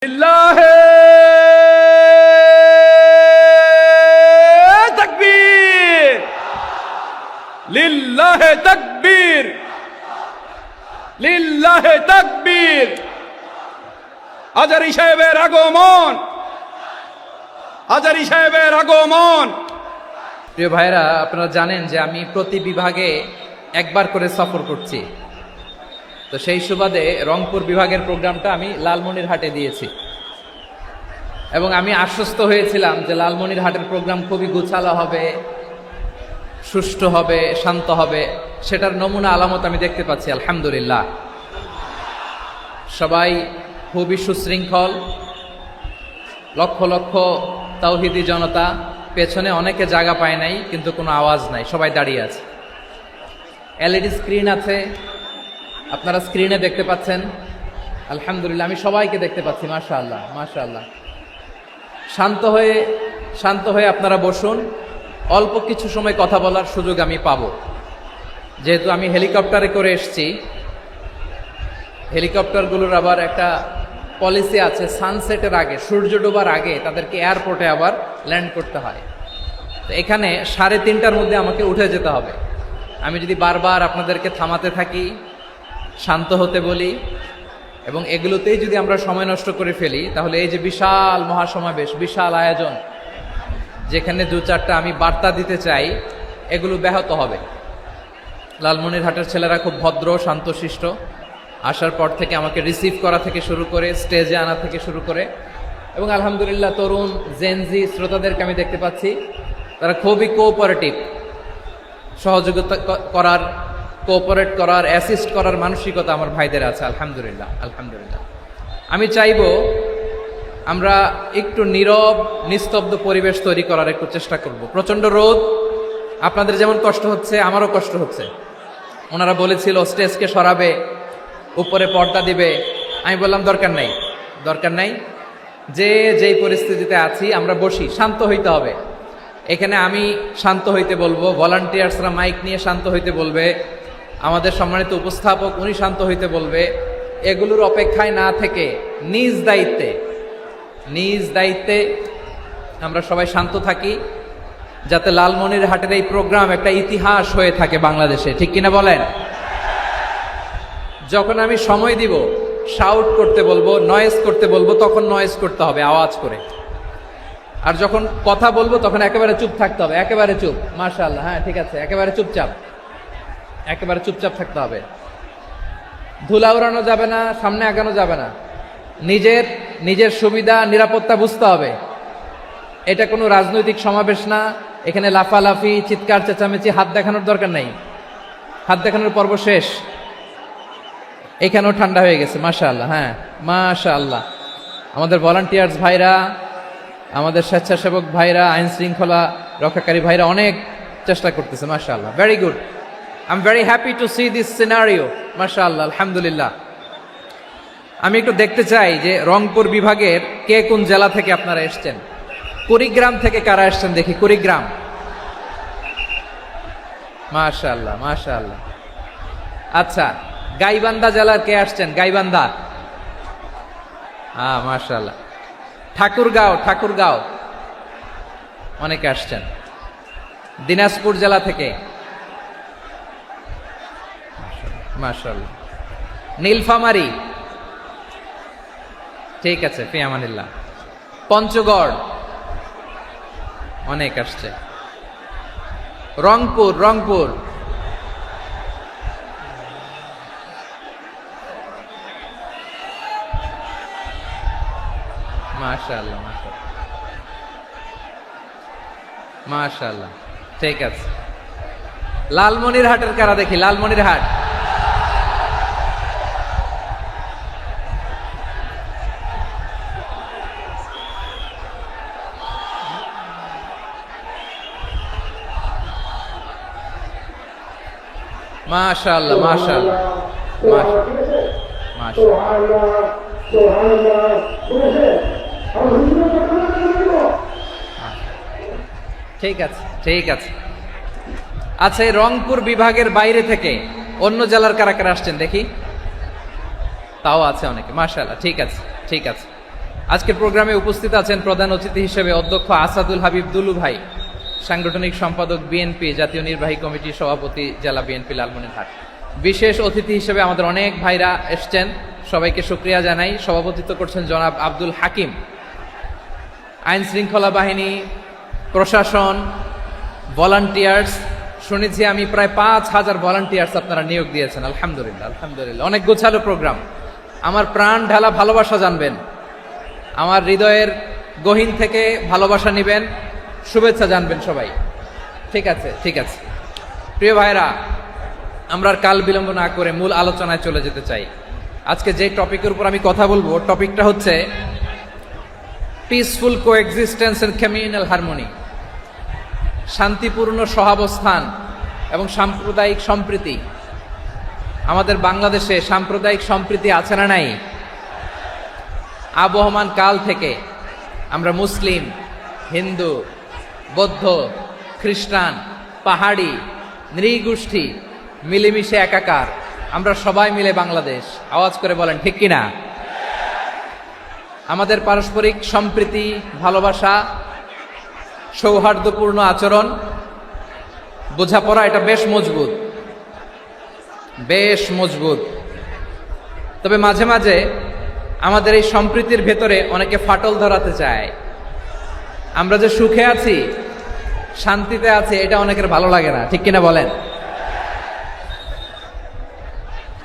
লিল্লাহে তাকবীর, লিল্লাহে তাকবীর, লিল্লাহে তাকবীর। আজারি সাহেবের আগমন, আজারি সাহেবের আগমন। প্রিয় ভাইরা, আপনারা জানেন যে আমি প্রতি বিভাগে একবার করে সফর করছি। তো সেই সুবাদে রংপুর বিভাগের প্রোগ্রামটা আমি লালমনিরহাটে দিয়েছি এবং আমি আশ্বস্ত হয়েছিলাম যে লালমনিরহাটের প্রোগ্রাম খুবই গুছালো হবে, সুষ্ঠু হবে, শান্ত হবে। সেটার নমুনা আলামত আমি দেখতে পাচ্ছি আলহামদুলিল্লাহ। সবাই খুবই সুশৃঙ্খল, লক্ষ লক্ষ তাওহীদি জনতা, পেছনে অনেকে জায়গা পায় নাই কিন্তু কোনো আওয়াজ নাই, সবাই দাঁড়িয়ে আছে। এলইডি স্ক্রিন আছে, আপনারা স্ক্রিনে দেখতে পাচ্ছেন আলহামদুলিল্লাহ। আমি সবাইকে দেখতে পাচ্ছি, মাশাআল্লাহ মাশাআল্লাহ। শান্ত হয়ে আপনারা বসুন, অল্প কিছু সময় কথা বলার সুযোগ আমি পাবো। যেহেতু আমি হেলিকপ্টারে করে এসেছি, হেলিকপ্টারগুলোর আবার একটা পলিসি আছে, সানসেটের আগে, সূর্য ডোবার আগে তাদেরকে এয়ারপোর্টে আবার ল্যান্ড করতে হয়। তো এখানে 3:30টার মধ্যে আমাকে উঠে যেতে হবে। আমি যদি বারবার আপনাদেরকে থামাতে থাকি, শান্ত হতে বলি এবং এগুলোতেই যদি আমরা সময় নষ্ট করে ফেলি, তাহলে এই যে বিশাল মহাসমাবেশ, বিশাল আয়োজন, যেখানে 2-4টা আমি বার্তা দিতে চাই, এগুলো ব্যাহত হবে। লালমনিরহাটের ছেলেরা খুব ভদ্র, শান্তশিষ্ট। আসার পর থেকে আমাকে রিসিভ করা থেকে শুরু করে, স্টেজে আনা থেকে শুরু করে, এবং আলহামদুলিল্লাহ তরুণ জেনজি শ্রোতাদেরকে আমি দেখতে পাচ্ছি, তারা খুবই কোঅপারেটিভ। সহযোগিতা করার, কোঅপারেট করার, অ্যাসিস্ট করার মানসিকতা আমার ভাইদের আছে আলহামদুলিল্লাহ আলহামদুলিল্লাহ। আমি চাইব আমরা একটু নীরব নিস্তব্ধ পরিবেশ তৈরি করার একটু চেষ্টা করব। প্রচণ্ড রোদ, আপনাদের যেমন কষ্ট হচ্ছে আমারও কষ্ট হচ্ছে। ওনারা বলেছিল স্টেজকে সরাবে, উপরে পর্দা দিবে। আমি বললাম দরকার নাই, দরকার নাই। যেই পরিস্থিতিতে আছি আমরা বসি, শান্ত হইতে হবে। এখানে আমি শান্ত হইতে বলবো, ভলান্টিয়ার্সরা মাইক নিয়ে শান্ত হইতে বলবে, আমাদের সম্মানিত উপস্থাপক উনি শান্ত হইতে বলবে। এগুলোর অপেক্ষায় না থেকে নিজ দায়িত্বে আমরা সবাই শান্ত থাকি, যাতে লালমনিরহাটের এই প্রোগ্রাম একটা ইতিহাস হয়ে থাকে বাংলাদেশে। ঠিক কিনা বলেন? যখন আমি সময় দিব, শাউট করতে বলবো, নয়েজ করতে বলবো, তখন নয়েজ করতে হবে আওয়াজ করে। আর যখন কথা বলবো তখন একেবারে চুপ থাকতে হবে, একেবারে চুপ। মাশাআল্লাহ, হ্যাঁ ঠিক আছে, একেবারে চুপচাপ, একেবারে চুপচাপ থাকতে হবে। ধুলা উড়ানো যাবে না, সামনে আগানো যাবে না। নিজের সুবিধা নিরাপত্তা বুঝতে হবে। এটা কোনো রাজনৈতিক সমাবেশ না, এখানে লাফালাফি, চিৎকার চেঁচামেচি, হাত দেখানোর দরকার নাই। হাত দেখানোর পর্ব শেষ। এখানেও ঠান্ডা হয়ে গেছে, মাশাআল্লাহ। হ্যাঁ মাশাআল্লাহ। আমাদের ভলান্টিয়ার্স ভাইরা, আমাদের স্বেচ্ছাসেবক ভাইরা, আইন শৃঙ্খলা রক্ষাকারী ভাইরা অনেক চেষ্টা করতেছে, মাশাআল্লাহ। Very good. I am very happy to C this scenario, মাশাআল্লাহ আলহামদুলিল্লাহ। আমি একটু দেখতে চাই যে রংপুর বিভাগের কে কোন জেলা থেকে আপনারা এসছেন। কুড়িগ্রাম থেকে কারা এসছেন দেখি, কুড়িগ্রাম। মাশাআল্লাহ মাশাআল্লাহ। আচ্ছা, গাইবান্ধা জেলার কে আসছেন? গাইবান্ধা, হ্যাঁ মাশাআল্লাহ। ঠাকুরগাঁও অনেকে আসছেন। দিনাজপুর জেলা থেকে, মাশাআল্লাহ। নীলফামারী, ঠিক আছে, ফি আমানিল্লাহ। পঞ্চগড় অনেক আসছে। রংপুর মাশাআল্লাহ মাশাআল্লাহ, ঠিক আছে। লালমনিরহাটের কারা দেখি, লালমনিরহাট। মাশাআল্লাহ মাশাআল্লাহ মাশাআল্লাহ। ঠিক আছে ঠিক আছে। আচ্ছা, এই রংপুর বিভাগের বাইরে থেকে অন্য জেলার কারা কারা আসছেন দেখি। তাও আছে অনেকে, মাশাআল্লাহ। ঠিক আছে ঠিক আছে। আজকের প্রোগ্রামে উপস্থিত আছেন প্রধান অতিথি হিসেবে অধ্যক্ষ আসাদুল হাবিব দুলু ভাই, সাংগঠনিক সম্পাদক বিএনপি, জাতীয় নির্বাহী কমিটির সভাপতি, জেলা বিএনপি লালমনিরহাট। বিশেষ অতিথি হিসেবে আমাদের অনেক ভাইরা এসছেন, সবাইকে শুকরিয়া জানাই। সভাপতিত্ব করছেন জনাব আব্দুল হাকিম। আইন শৃঙ্খলা বাহিনী, প্রশাসন, ভলান্টিয়ার্স, শুনেছি আমি প্রায় 5,000 ভলান্টিয়ার্স আপনারা নিয়োগ দিয়েছেন। আলহামদুলিল্লাহ, আলহামদুলিল্লাহ। অনেক গোছালো প্রোগ্রাম। আমার প্রাণ ঢালা ভালোবাসা জানবেন, আমার হৃদয়ের গহীন থেকে ভালোবাসা নিবেন, শুভেচ্ছা জানবেন সবাই। ঠিক আছে, ঠিক আছে। প্রিয় ভাইরা, আমরা আর কাল বিলম্ব না করে মূল আলোচনায় চলে যেতে চাই। আজকে যে টপিকের উপর আমি কথা বলবো, টপিকটা হচ্ছে peaceful coexistence and communal harmony, শান্তিপূর্ণ সহাবস্থান এবং সাম্প্রদায়িক সম্প্রীতি। আমাদের বাংলাদেশে সাম্প্রদায়িক সম্প্রীতি আছে না নাই? আবহমান কাল থেকে আমরা মুসলিম, হিন্দু, বৌদ্ধ, খ্রিস্টান, পাহাড়ি, নৃগোষ্ঠী মিলেমিশে একাকার, আমরা সবাই মিলে বাংলাদেশ। আওয়াজ করে বলেন ঠিক কিনা? আমাদের পারস্পরিক সম্প্রীতি, ভালোবাসা, সৌহার্দ্যপূর্ণ আচরণ, বোঝাপড়া, এটা বেশ মজবুত, বেশ মজবুত। তবে মাঝে মাঝে আমাদের এই সম্প্রীতির ভেতরে অনেকে ফাটল ধরাতে চায়। আমরা যে সুখে আছি, শান্তিতে আছি, এটা অনেকের ভালো লাগে না, ঠিক কিনা বলেন?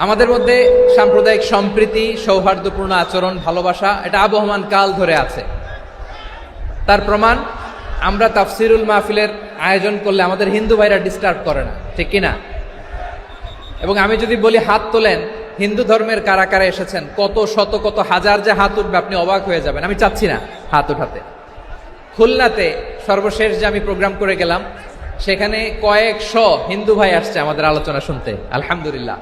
আমাদের মধ্যে সাম্প্রদায়িক সম্প্রীতি, সৌহার্দ্যপূর্ণ আচরণ, ভালোবাসা, এটা আবহমান কাল ধরে আছে। তার প্রমাণ, আমরা তাফসিরুল মাহফিলের আয়োজন করলে আমাদের হিন্দু ভাইরা ডিস্টার্ব করে না, ঠিক কিনা? এবং আমি যদি বলি হাত তোলেন, হিন্দু ধর্মের কারা কারা এসেছেন, কত শত কত হাজার যে হাত উঠবে, আপনি অবাক হয়ে যাবেন। আমি চাচ্ছি না হাত উঠাতে। খুলনাতে সর্বশেষ যে আমি প্রোগ্রাম করে গেলাম, সেখানে কয়েকশো হিন্দু ভাই আসছে আমাদের আলোচনা শুনতে, আলহামদুলিল্লাহ।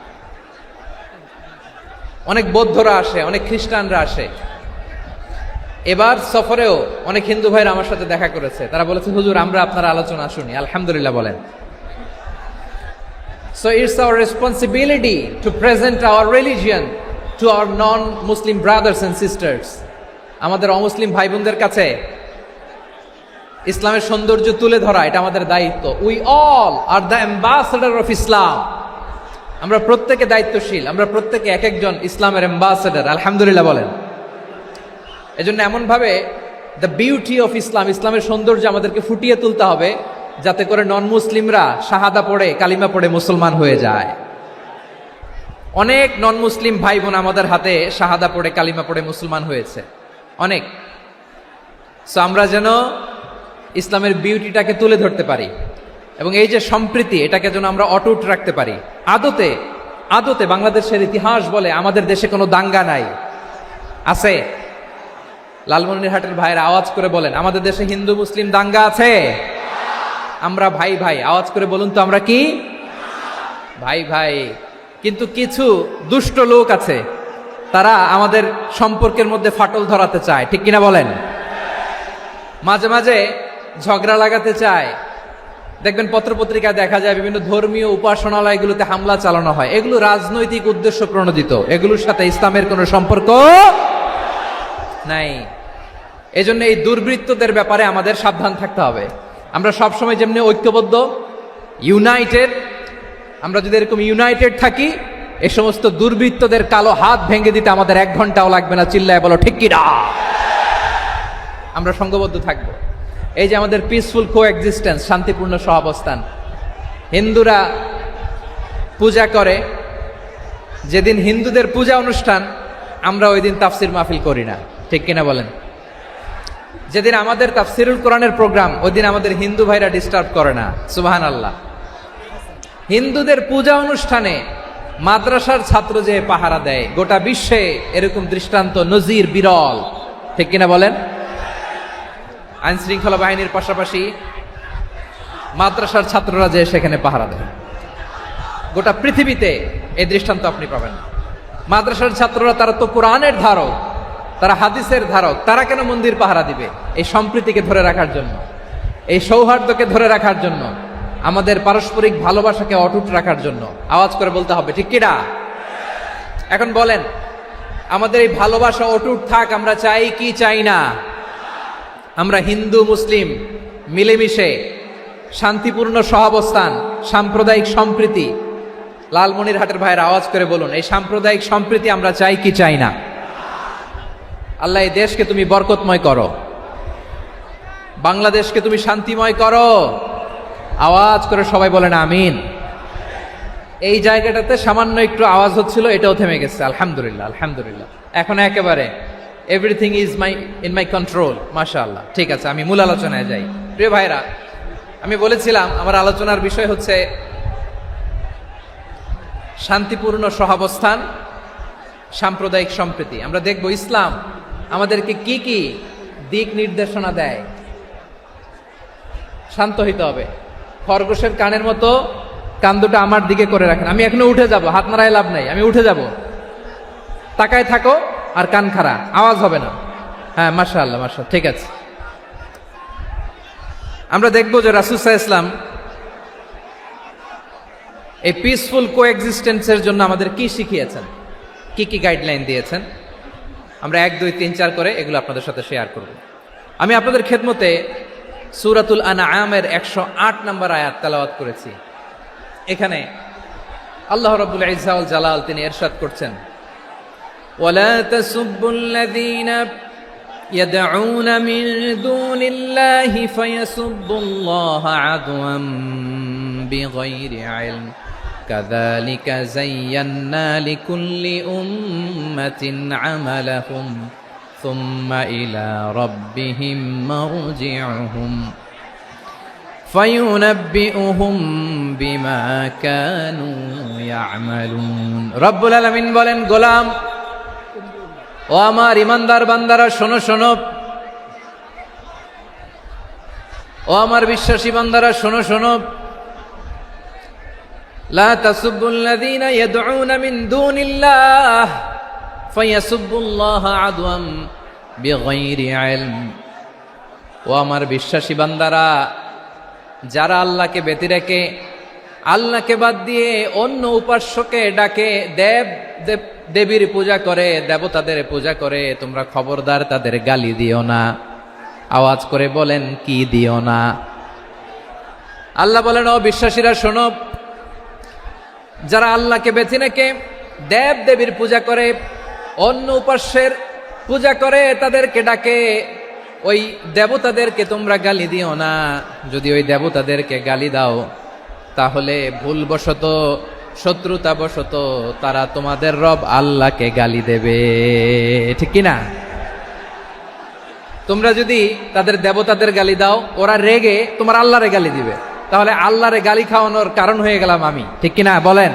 অনেক বৌদ্ধরা আসে, অনেক খ্রিস্টানরা আসে। এবার সফরেও অনেক হিন্দু ভাইরা আমার সাথে দেখা করেছে। তারা বলেছে, হুজুর আমরা আপনার আলোচনা শুনি। আলহামদুলিল্লাহ বলেন। So it's our responsibility to present our religion to our non-Muslim brothers and sisters. আমাদের অমুসলিম ভাই বোনদের কাছে ইসলামের সৌন্দর্য তুলে ধরা, এটা আমাদের দায়িত্ব। We all are the ambassador of Islam. আমরা প্রত্যেকে দায়িত্বশীল, আমরা প্রত্যেকে এক একজন ইসলামের অ্যাম্বাসেডর। আলহামদুলিল্লাহ বলেন। এজন্য এমন ভাবে দ্য বিউটি অফ ইসলাম, ইসলামের সৌন্দর্য আমাদেরকে ফুটিয়ে তুলতে হবে, যাতে করে নন মুসলিমরা শাহাদা পড়ে, কালিমা পড়ে মুসলমান হয়ে যায়। অনেক নন মুসলিম ভাই বোন আমাদের হাতে শাহাদা পড়ে, কালিমা পড়ে মুসলমান হয়েছে, অনেক। সো আমরা যেন ইসলামের বিউটিটাকে তুলে ধরতে পারি এবং এই যে সম্প্রীতি, এটাকে যেন আমরা অটুট রাখতে পারি। আদতে আদতে বাংলাদেশের ইতিহাস বলে আমাদের দেশে কোনো দাঙ্গা নাই, আছে? লালমনিরহাটের ভাইয়েরা আওয়াজ করে বলেন, আমাদের দেশে হিন্দু মুসলিম দাঙ্গা আছে? আমরা ভাই ভাই, আওয়াজ করে বলুন তো, আমরা কি ভাই ভাই? কিন্তু কিছু দুষ্ট লোক আছে, তারা আমাদের সম্পর্কের মধ্যে ফাটল ধরাতে চায়, ঠিক কিনা বলেন? মাঝে মাঝে ঝগড়া লাগাতে চায়। দেখবেন পত্রপত্রিকায় দেখা যায় বিভিন্ন ধর্মীয় উপাসনালয়গুলোতে হামলা চালানো হয়। এগুলো রাজনৈতিক উদ্দেশ্য প্রণোদিত, এগুলোর সাথে ইসলামের কোনো সম্পর্ক নাই। এজন্য এই দুর্বৃত্তদের ব্যাপারে আমাদের সাবধান থাকতে হবে। আমরা সবসময় যেমনি ঐক্যবদ্ধ, ইউনাইটেড, আমরা যদি এরকম ইউনাইটেড থাকি, এই সমস্ত দুর্বৃত্তদের কালো হাত ভেঙে দিতে আমাদের 1 ঘন্টাও লাগবে না। চিল্লায় বলো ঠিক কিনা? আমরা সংঘবদ্ধ থাকবো। এই যে আমাদের পিসফুল কোএক্সিস্টেন্স, শান্তিপূর্ণ সহাবস্থান। হিন্দুরা পূজা করে, যেদিন হিন্দুদের পূজা অনুষ্ঠান, আমরা ওই দিন তাফসির মাহফিল করি না, ঠিক কিনা বলেন? যেদিন আমাদের তাফসিরুল কোরআনের প্রোগ্রাম, ওই দিন আমাদের হিন্দু ভাইরা ডিস্টার্ব করে না। সুবহানাল্লাহ। হিন্দুদের পূজা অনুষ্ঠানে মাদ্রাসার ছাত্র যে পাহারা দেয়, গোটা বিশ্বে এরকম দৃষ্টান্ত, নজির বিরল, ঠিক কিনা বলেন? আইন শৃঙ্খলা বাহিনীর পাশাপাশি মাদ্রাসার ছাত্ররা যে সেখানে পাহারা দেয়, গোটা পৃথিবীতে এই দৃষ্টান্ত আপনি পাবেন। মাদ্রাসার ছাত্ররা, তারা তো কোরআনের ধারক, তারা হাদিসের ধারক, তারা কেন মন্দির পাহারা দিবে? এই সম্প্রীতিকে ধরে রাখার জন্য, এই সৌহার্দ্যকে ধরে রাখার জন্য, আমাদের পারস্পরিক ভালোবাসাকে অটুট রাখার জন্য। আওয়াজ করে বলতে হবে ঠিক কিনা? এখন বলেন, আমাদের এই ভালোবাসা অটুট থাক, আমরা চাই কি চাই না? আমরা হিন্দু মুসলিম মিলেমিশে শান্তিপূর্ণ সহাবস্থান, সাম্প্রদায়িক সম্প্রীতি, লালমনিরহাটের ভাইয়ের আওয়াজ করে বলুন, এই সাম্প্রদায়িক সম্প্রীতি আমরা চাই কি চাই না? আল্লাহ এই দেশকে তুমি বরকতময় করো, বাংলাদেশকে তুমি শান্তিময় করো। আওয়াজ করে সবাই বলেন আমিন। এই জায়গাটাতে সামান্য একটু আওয়াজ হচ্ছিল, এটাও থেমে গেছে, আলহামদুলিল্লাহ আলহামদুলিল্লাহ। এখন একেবারে everything is in my control, মাশাআল্লাহ। ঠিক আছে, আমি মূল আলোচনায় যাই। প্রিয় ভাইরা, আমি বলেছিলাম আমার আলোচনার বিষয় হচ্ছে শান্তিপূর্ণ সহাবস্থান, সাম্প্রদায়িক সম্প্রীতি। আমরা দেখব ইসলাম আমাদেরকে কি কি দিক নির্দেশনা দেয়। শান্ত হইতে হবে, খরগোশের কানের মতো কান দুটো আমার দিকে করে রাখেন। আমি এখনো উঠে যাব, হাত নাড়ায় লাভ নাই, আমি উঠে যাব। তাকায় থাকো আর কান খাড়া, আওয়াজ হবে না। হ্যাঁ, মাশাআল্লাহ মাশাআল্লাহ, ঠিক আছে। আমরা দেখব যে রাসূল সাল্লাল্লাহু আলাইহি ওয়াসাল্লাম এই পিসফুল কোএক্সিস্টেন্সের জন্য আমাদের কি শিখিয়েছেন, কি কি গাইডলাইন দিয়েছেন। আমরা 1 2 3 4 করে এগুলো আপনাদের সাথে শেয়ার করব। আমি আপনাদের খেদমতে সূরাতুল আনআমের 108 নম্বর আয়াত তেলাওয়াত করেছি। এখানে আল্লাহ রাব্বুল ইজ্জা ওয়াল জালাল তিনি ইরশাদ করছেন, ওয়ালা তাসুব্বুল্লাযীনা ইয়াদউনা মিন দুনিল্লাহি ফায়াসুব্বুল্লাহা আদওয়াম বিগাইরি ইলম কাযালিকা যায়্যান্না লিকুল্লি উম্মাতিন আমালাহুম সুম্মা ইলা রাব্বিহিম মারজিউহুম ফায়ুনাব্বিউহুম বিমা কানু ইয়ামালুন। রব্বুল আলামিন বলেন, গোলাম ও আমার ইমানদার বান্দারা শোনো শোনো, ও আমার বিশ্বাসী বান্দারা শোনো শোনো, লা তাসুব্বুল্লাযীনা ইয়াদউনা মিন দুনিল্লাহ ফায়াসুব্বুল্লাহা আদওয়াম বিগাইরি ইলম। ও আমার বিশ্বাসী বান্দারা, যারা আল্লাহকে ব্যতি রেখে, আল্লাহকে বাদ দিয়ে অন্য উপাস্যকে ডাকে, দেবীর পূজা করে, দেবতাদের পূজা করে, তোমরা খবরদার তাদের গালি দিও না। আওয়াজ করে বলেন, কি দিও না? আল্লাহ বলেন, ও বিশ্বাসীরা শোনো, যারা আল্লাহকে বেছে রেখে দেব দেবীর পূজা করে, অন্য উপাস্যের পূজা করে, তাদেরকে ডাকে, ওই দেবতাদেরকে তোমরা গালি দিও না। যদি ওই দেবতাদেরকে গালি দাও, তাহলে ভুলবশত, শত্রুতাবশত তারা তোমাদের রব আল্লাহকে গালি দেবে, ঠিক কিনা? তোমরা যদি তাদের দেবতাদের গালি দাও, ওরা রেগে তোমার আল্লাহরে গালি দিবে, তাহলে আল্লাহরে গালি খাওয়ানোর কারণ হয়ে গেলাম আমি, ঠিক কিনা বলেন?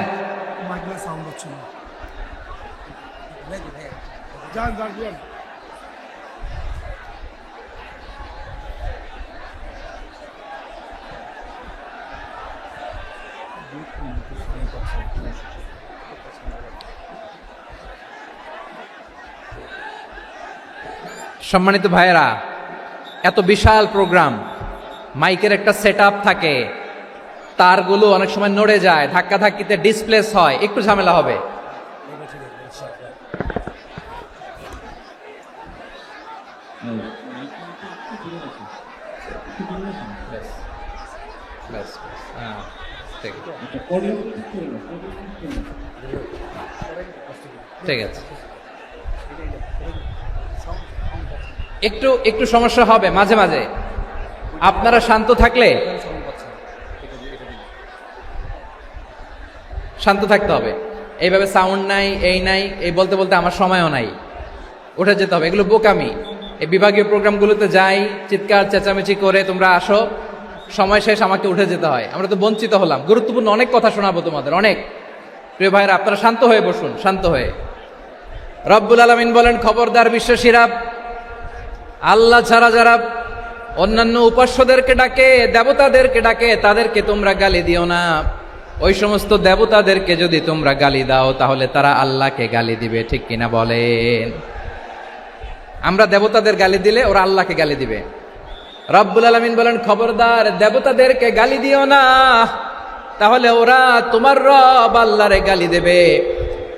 সম্মানিত ভাইয়েরা, এত বিশাল প্রোগ্রাম, মাইকের একটা সেটআপ থাকে, তারগুলো অনেক সময় নড়ে যায়, ধাক্কা ধাক্কিতে ডিসপ্লেস হয়, একটু ঝামেলা হবে। ঠিক আছে, একটু একটু সমস্যা হবে মাঝে মাঝে। আপনারা শান্ত থাকলে, শান্ত থাকতে হবে। এইভাবে সাউন্ড নাই, এই নাই, এই বলতে বলতে আমার সময়ও নাই, উঠে যেতে হবে, এগুলো বোকামি। এই বিভাগীয় প্রোগ্রামগুলোতে যাই, চিৎকার চেঁচামেচি করে তোমরা আসো, সময় শেষ, আমাকে উঠে যেতে হয়। আমরা তো বঞ্চিত হলাম, গুরুত্বপূর্ণ অনেক কথা শোনাবো তোমাদের, অনেক। প্রিয় ভাইরা, আপনারা শান্ত হয়ে বসুন, শান্ত হয়ে। রব্বুল আলামিন বলেন, খবরদার বিশ্বাসীরা, আল্লাহ ছাড়া যারা অন্যান্য উপাস্যদেরকে ডাকে, দেবতাদেরকে ডাকে, তাদেরকে তোমরা গালি দিও না। ওই সমস্ত দেবতাদেরকে যদি তোমরা গালি দাও, তাহলে তারা আল্লাহকে গালি দিবে, ঠিক কিনা বলেন? আমরা দেবতাদের গালি দিলে ওরা আল্লাহকে গালি দিবে। রব্বুল আলামিন বলেন, খবরদার দেবতাদেরকে গালি দিও না, তাহলে ওরা তোমার রব আল্লাহরে গালি দেবে।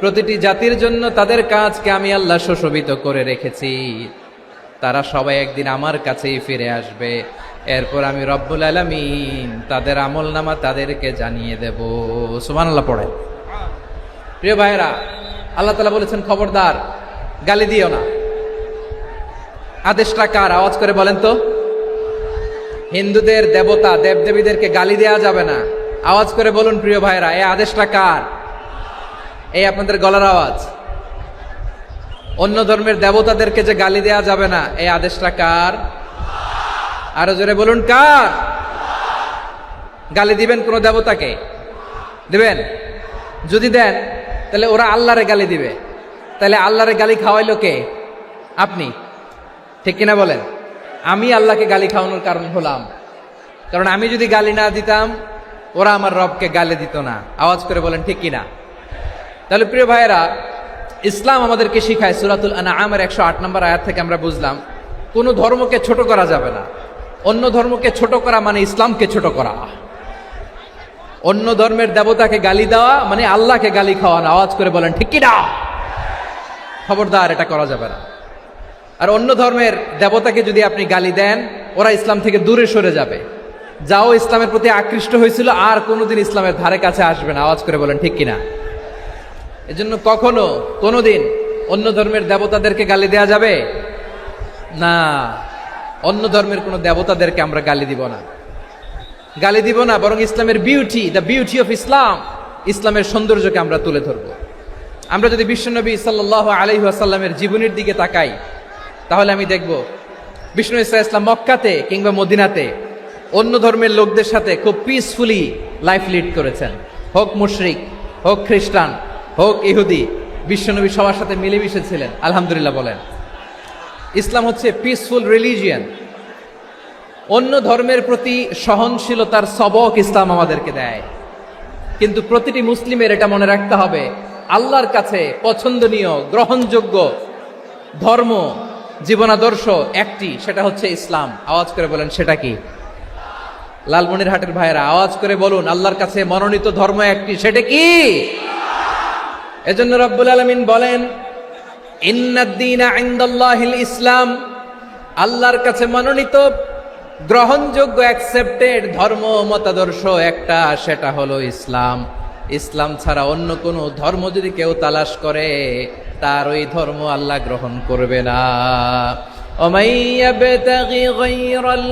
প্রতিটি জাতির জন্য তাদের কাজকে আমি আল্লাহ সুশোভিত করে রেখেছি। তারা সবাই একদিন আমার কাছেই ফিরে আসবে। এরপর আমি রব্বুল আলামিন তাদের আমলনামা তাদেরকে জানিয়ে দেব। সুবহানাল্লাহ পড়ে। প্রিয় ভাইরা, আল্লাহ তাআলা বলেছেন খবরদার গালি দিও না। আদেশটা কার? আওয়াজ করে বলেন তো। হিন্দুদের দেবতা দেবদেবীদেরকে গালি দেওয়া যাবে না। আওয়াজ করে বলুন প্রিয় ভাইরা, এই আদেশটা কার? এই আপনাদের গলার আওয়াজ। অন্য ধর্মের দেবতাদেরকে যে গালি দেওয়া যাবে না, এই আদেশটা কার? আরো জোরে বলুন কার? গালি দিবেন কোন দেবতাকে? দিবেন? যদি দেন তাহলে ওরা আল্লাহরে গালি দিবে। তাহলে আল্লাহরে গালি খাওয়াইলো কে? আপনি। ঠিক কিনা বলেন? আমি আল্লাহকে গালি খাওয়ানোর কারণ হলাম। কারণ আমি যদি গালি না দিতাম ওরা আমার রবকে গালি দিত না। আওয়াজ করে বলেন ঠিক কিনা? তাহলে প্রিয় ভাইয়েরা, ইসলাম আমাদেরকে শিখায়, সূরাতুল আনআমের 108 নম্বর আয়াত থেকে আমরা বুঝলাম কোন ধর্মকে ছোট করা যাবে না। অন্য ধর্মকে ছোট করা মানে ইসলামকে ছোট করা। অন্য ধর্মের দেবতাকে গালি দেওয়া মানে আল্লাহকে গালি খাওয়ানো। আওয়াজ করে বলেন ঠিক কিনা? খবরদার, এটা করা যাবে না। আর অন্য ধর্মের দেবতাকে যদি আপনি গালি দেন, ওরা ইসলাম থেকে দূরে সরে যাবে। যাও ইসলামের প্রতি আকৃষ্ট হয়েছিল আর কোনোদিন ইসলামের ধারে কাছে আসবে না। আওয়াজ করে বলেন ঠিক কিনা? এজন্য কখনো কোনোদিন অন্য ধর্মের দেবতাদেরকে গালি দেয়া যাবে না। অন্য ধর্মের কোনো দেবতাদেরকে আমরা গালি দিব না, গালি দিব না। বরং ইসলামের beauty, the beauty of Islam, ইসলামের সৌন্দর্যকে আমরা তুলে ধরব। আমরা যদি বিশ্বনবী সাল্লাল্লাহু আলাইহি ওয়াসাল্লামের জীবনের দিকে তাকাই, তাহলে আমি দেখব বিষ্ণু ইসলাম মক্কাতে কিংবা মদিনাতে অন্য ধর্মের লোকদের সাথে খুব পিসফুলি লাইফ লিড করেছেন। হোক মুশরিক, হোক খ্রিস্টান, হোক ইহুদি, বিশ্বনবী সবার সাথে মিলেমিশে ছিলেন। আলহামদুলিল্লাহ বলেন। ইসলাম হচ্ছে পিসফুল রিলিজিয়ান। অন্য ধর্মের প্রতি সহনশীলতার সবক ইসলাম আমাদেরকে দেয়। কিন্তু প্রতিটি মুসলিমের এটা মনে রাখতে হবে, আল্লাহর কাছে পছন্দনীয় গ্রহণযোগ্য ধর্ম জীবনাদর্শ একটি, সেটা হচ্ছে ইসলাম। আওয়াজ করে বলেন সেটা কি? লালমনিরহাটের ভাইয়েরা আওয়াজ করে বলুন, আল্লাহর কাছে মনোনীত ধর্ম একটি, সেটা কি? এজন্য রব্বুল আলামিন বলেন ইন্নাদ-দীনা ইনদাল্লাহিল ইসলাম। আল্লাহর কাছে মনোনীত গ্রহণযোগ্য অ্যাকসেপ্টেড ধর্ম মতাদর্শ একটা, সেটা হলো ইসলাম। ইসলাম ছাড়া অন্য কোনো ধর্ম যদি কেউ তালাশ করে, তার ওই ধর্ম আল্লাহ গ্রহণ করবে না। ওমাই ইয়াবতাগি গায়রাল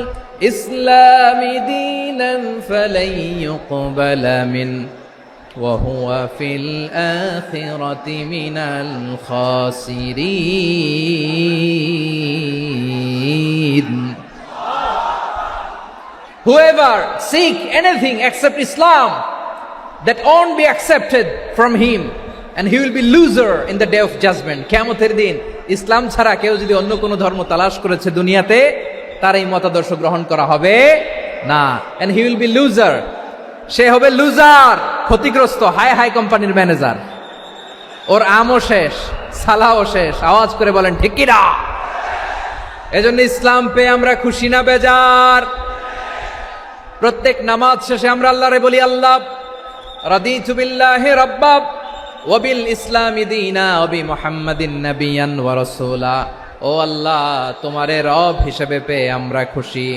ইসলামি দীনান ফালাই ইউকবালা মিন ওয়া হুয়া ফিল আখিরাতি মিনাল খাসিরিন। Whoever seek anything except Islam, that won't be accepted from him, and he will be loser in the day of judgment. কিয়ামতের দিন ইসলাম ছাড়া কেউ যদি অন্য কোনো ধর্ম তালাশ করেছে দুনিয়াতে, তার এই মতাদর্শ গ্রহণ করা হবে না। and he will be loser, সে হবে লুজার, ক্ষতিগ্রস্ত। হাই হাই কোম্পানির ম্যানেজার, ওর আমও শেষ, সালাও শেষ। আওয়াজ করে বলেন ঠিক কি না? এজন্য ইসলাম পেয়ে আমরা খুশি না বেজার? প্রত্যেক নামাজ শেষে আমরা আল্লাহরে বলি, আল্লাহ রাদিতু বিল্লাহি রাব্বা ওয়া বিল ইসলামি দীনা ওয়া বি মুহাম্মাদিন নাবিয়ান ওয়া রাসূলা। ও আল্লাহ, তোমারে রব হিসেবে পেয়ে আমরা খুশি।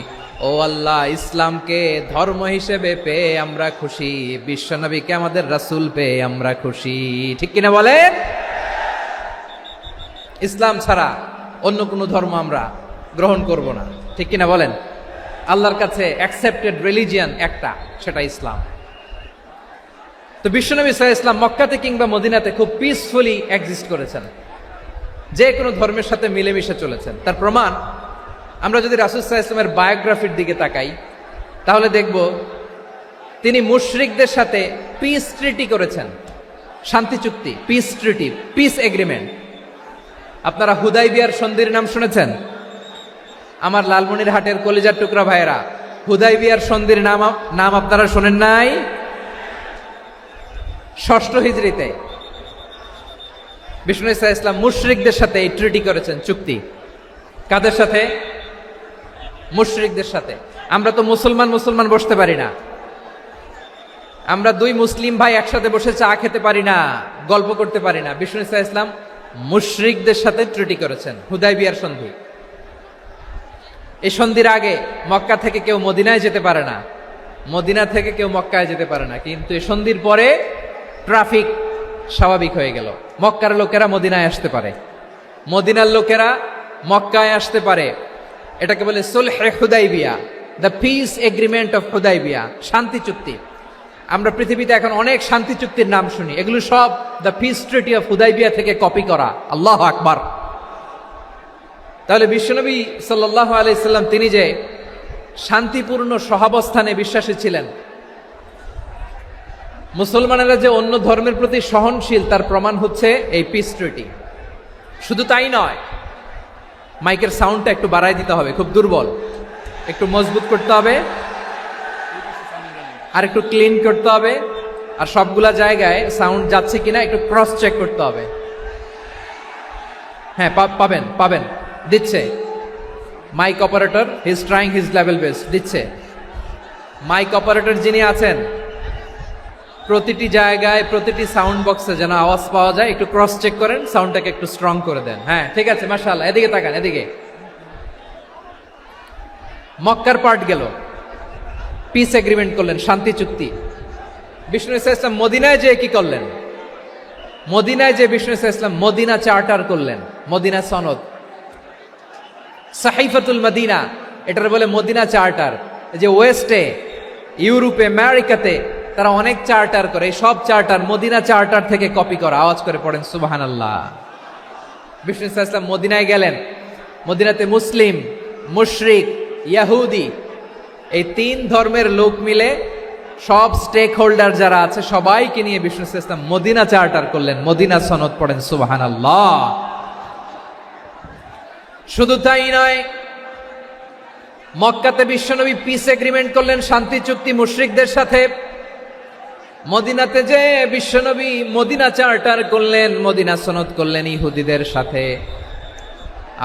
ও আল্লাহ, ইসলামকে ধর্ম হিসেবে পেয়ে আমরা খুশি। বিশ্বনবীকে আমাদের রাসূল পেয়ে আমরা খুশি। ঠিক কিনা বলেন? ইসলাম ছাড়া অন্য কোনো ধর্ম আমরা গ্রহণ করব না। ঠিক কিনা বলেন? আল্লাহর কাছে অ্যাকসেপ্টেড রিলিজিয়ান একটা, সেটা ইসলাম। তো বিশ্বনবী সাল্লাল্লাহু আলাইহি ওয়াসাল্লাম মক্কাতে কিংবা মদিনাতে খুব পিসফুলি এক্সিস্ট করেছেন, যে কোনো ধর্মের সাথে মিলেমিশে চলেছেন। তার প্রমাণ আমরা যদি রাসূল সাল্লাল্লাহু আলাইহি ওয়াসাল্লামের বায়োগ্রাফির দিকে তাকাই, তাহলে দেখব তিনি মুশরিকদের সাথে পিস ট্রিটি করেছেন, শান্তি চুক্তি, পিস ট্রিটি, পিস এগ্রিমেন্ট। আপনারা হুদাইবিয়ার সন্ধির নাম শুনেছেন? আমার লালমনিরহাটের কলিজার টুকরা ভাইয়েরা, হুদাইবিয়ার সন্ধির নাম আপনারা শোনেন নাই? 6ষ্ঠ হিজরিতে বিষ্ণু ইসা ইসলাম মুশরিকদের সাথে এই ট্রিটি করেছেন, চুক্তি। কাদের সাথে? মুশরিকদের সাথে। আমরা তো মুসলমান বসতে পারি না। আমরা দুই মুসলিম ভাই একসাথে বসে চা খেতে পারি না, গল্প করতে পারি না। বিষ্ণু ইসলাম মুশরিকদের সাথে ট্রিটি করেছেন, হুদাইবিয়ার সন্ধি। এই সন্ধির আগে মক্কা থেকে কেউ মদিনায় যেতে পারে না, মদিনা থেকে কেউ মক্কায় যেতে পারে না। কিন্তু এই সন্ধির পরে ট্রাফিক স্বাভাবিক হয়ে গেল। মক্কার লোকেরা মদিনায় আসতে পারে, মদিনার লোকেরা মক্কায় আসতে পারে। এটাকে বলে সুলহে Hudaibiya, the peace agreement of Hudaibiya, শান্তি চুক্তি। আমরা পৃথিবীতে এখন অনেক শান্তি চুক্তির নাম শুনি, এগুলো সব the piece treaty of Hudaibiya থেকে কপি করা। আল্লাহু আকবার। তাহলে বিশ্বনবী সাল্লাল্লাহু আলাইহি সাল্লাম তিনি যে শান্তিপূর্ণ সহাবস্থানে বিশ্বাসী ছিলেন, মুসলমানেরা যে অন্য ধর্মের প্রতি সহনশীল তার প্রমাণ হচ্ছে এই পিস ট্রিটি। শুধু তাই নয়, মাইকের সাউন্ডটা একটু বাড়াই দিতে হবে, খুব দুর্বল, একটু মজবুত করতে হবে, আর একটু ক্লিন করতে হবে, আর সবগুলা জায়গায় সাউন্ড যাচ্ছে কিনা একটু ক্রস চেক করতে হবে। হ্যাঁ, পাবেন পাবেন, দিচ্ছে mike operator, he is trying his level best, দিচ্ছে। মাইক অপারেটর যিনি আছেন, প্রতিটি জায়গায় প্রতিটি সাউন্ড বক্সে যেন আওয়াজ পাওয়া যায়, একটু ক্রস চেক করেন, সাউন্ডটাকে একটু স্ট্রং করে দেন। হ্যাঁ, ঠিক আছে, মাশাআল্লাহ। এদিকে তাকান, এদিকে। মক্কার পার্ট গেল, পিস এগ্রিমেন্ট করলেন, শান্তি চুক্তি। বিষ্ণু ইসলাম মদিনায় যে কি করলেন? মদিনায় যে বিষ্ণু ইসলাম মদিনা চার্টার করলেন, মদিনা সনদ, সাহিফাতুল মদিনা, এটার বলে মদিনা চার্টার। যে ওয়েস্টে, ইউরোপে, আমেরিকাতে তারা অনেক চার্টার করে, এই সব চার্টার মদিনা চার্টার থেকে কপি করা। আওয়াজ করে পড়েন সুবহানাল্লাহ। বিষ্ণু ইসলাম মদিনায় গেলেন, মদিনাতে মুসলিম, মুশরিক, ইয়াহুদি, এই তিন ধর্মের লোক মিলে সব স্টেক হোল্ডার যারা আছে সবাইকে নিয়ে বিষ্ণু ইসলাম মদিনা চার্টার করলেন, মদিনা সনদ, পড়েন সুবহানাল্লাহ। শুধু তাই নয়, মক্কাতে বিশ্বনবী পিস এগ্রিমেন্ট করলেন, শান্তি চুক্তি মুশরিকদের সাথে। মদিনাতে যে বিশ্বনবী মদিনা চার্টার করলেন, মদিনা সনদ করলেন ইহুদিদের সাথে।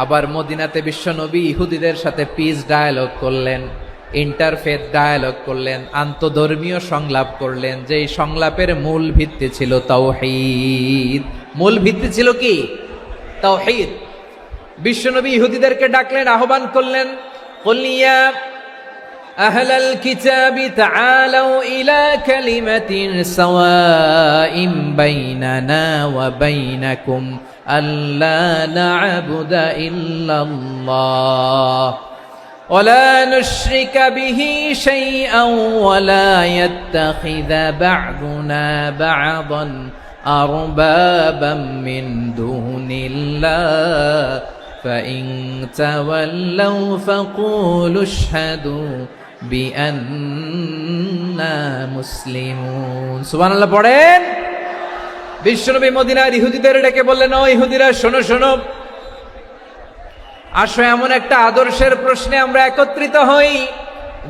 আবার মদিনাতে বিশ্বনবী ইহুদিদের সাথে পিস ডায়ালগ করলেন, ইন্টারফেথ ডায়ালগ করলেন, আন্তধর্মীয় সংলাপ করলেন। যেই সংলাপের মূল ভিত্তি ছিল তাওহীদ। মূল ভিত্তি ছিল কি? তাওহীদ। বিশ্বনবী ইহুদিদেরকে ডাকলেন, আহ্বান করলেন, কুল ইয়া আহলাল কিতাবি তাআলাউ ইলা কালিমাতিন সাওয়াইন বাইনানা ওয়া বাইনাকুম আল্লা না'বুদা ইল্লাল্লাহ ওয়া লা নুশরিকা বিহি শাইআন ওয়া লা ইয়াত্তাখিযা বা'দুনা বা'দান আরবাবাম মিন দুনিল্লাহ فإن تولوا فقولوا اشهدوا بأننا مسلمون। সুবহানাল্লাহ পড়েন। বিশ্বনবী মদিনার ইহুদিদের ডেকে বললেন, ও ইহুদিরা, শোনো শোনো, আসো এমন একটা আদর্শের প্রশ্নে আমরা একত্রিত হই,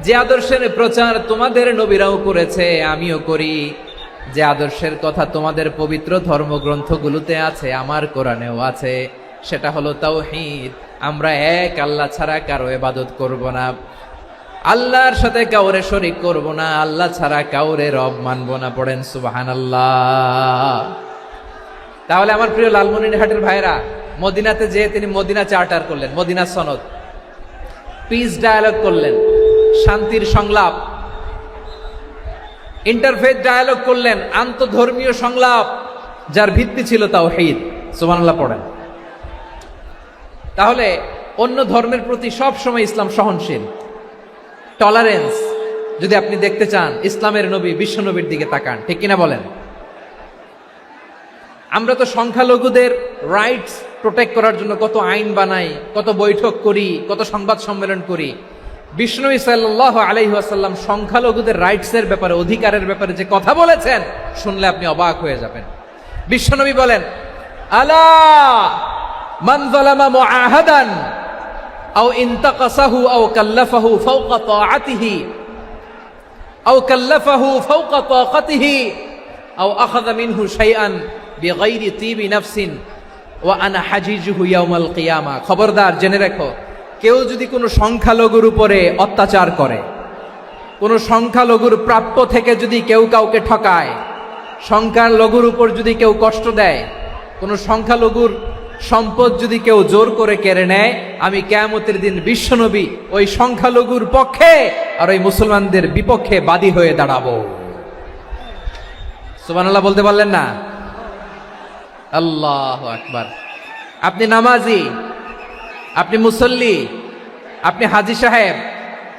যে আদর্শের প্রচার তোমাদের নবীরাও করেছে, আমিও করি, যে আদর্শের কথা তোমাদের পবিত্র ধর্মগ্রন্থগুলোতে আছে, আমার কোরআনেও আছে। সেটা হলো তাওহীদ। আমরা এক আল্লাহ ছাড়া কারো ইবাদত করব না, আল্লাহর সাথে কাউরে শরীক করব না, আল্লাহ ছাড়া কাউরে রব মানব না। পড়েন সুবহানাল্লাহ। তাহলে আমার প্রিয় লালমনিরহাটের ভাইরা, মদিনাতে যে তিনি মদিনা চার্টার করলেন, মদিনা সনদ, পিস ডায়ালগ করলেন, শান্তির সংলাপ, ইন্টারফেথ ডায়ালগ করলেন, আন্তধর্মীয় সংলাপ, যার ভিত্তি ছিল তাওহীদ। সুবহানাল্লাহ পড়েন। তাহলে অন্য ধর্মের প্রতি সব সময় ইসলাম সহনশীল, টলারেন্স। যদি আপনি দেখতে চান ইসলামের নবী বিশ্ব নবীর দিকে তাকান, ঠিক কিনা বলেন? আমরা তো সংখ্যালঘুদের রাইটস প্রোটেক্ট করার জন্য কত আইন বানাই, কত বৈঠক করি, কত সংবাদ সম্মেলন করি। বিষ্ণু সাল্লাল্লাহু আলাইহি ওয়াসাল্লাম সংখ্যালঘুদের রাইটসের ব্যাপারে, অধিকারের ব্যাপারে যে কথা বলেছেন, শুনলে আপনি অবাক হয়ে যাবেন। বিশ্বনবী বলেন, আলা মান যালামা মুআহাদান আও ইনতাকাসাহু আও কাল্লাফাহু ফাওকা তাআতিহি আও কাল্লাফাহু ফাওকা তাকাতিহি আও আখাযা মিনহু শাইআন বিগাইরি তিবি নাফসিন ওয়া আনা হাজিজুহু ইয়াউমাল কিয়ামা। খবরদার, জেনে রাখো, কেউ যদি কোনো সংখ্যালঘুর উপরে অত্যাচার করে, কোনো সংখ্যালঘুর প্রাপ্য থেকে যদি কেউ কাউকে ঠকায়, সংখ্যালঘুর উপর যদি কেউ কষ্ট দেয়, কোনো সংখ্যালঘুর সম্পদ যদি কেউ জোর করে কেড়ে নেয়, আমি কিয়ামতের দিন বিশ্বনবী ওই সংখ্যালঘুর পক্ষে আর ওই মুসলমানদের বিপক্ষে বাদী হয়ে দাঁড়াবো। সুবহানাল্লাহ বলতে পারলেন না? আল্লাহু আকবার। আপনি নামাজি, আপনি মুসল্লি, আপনি হাজী সাহেব,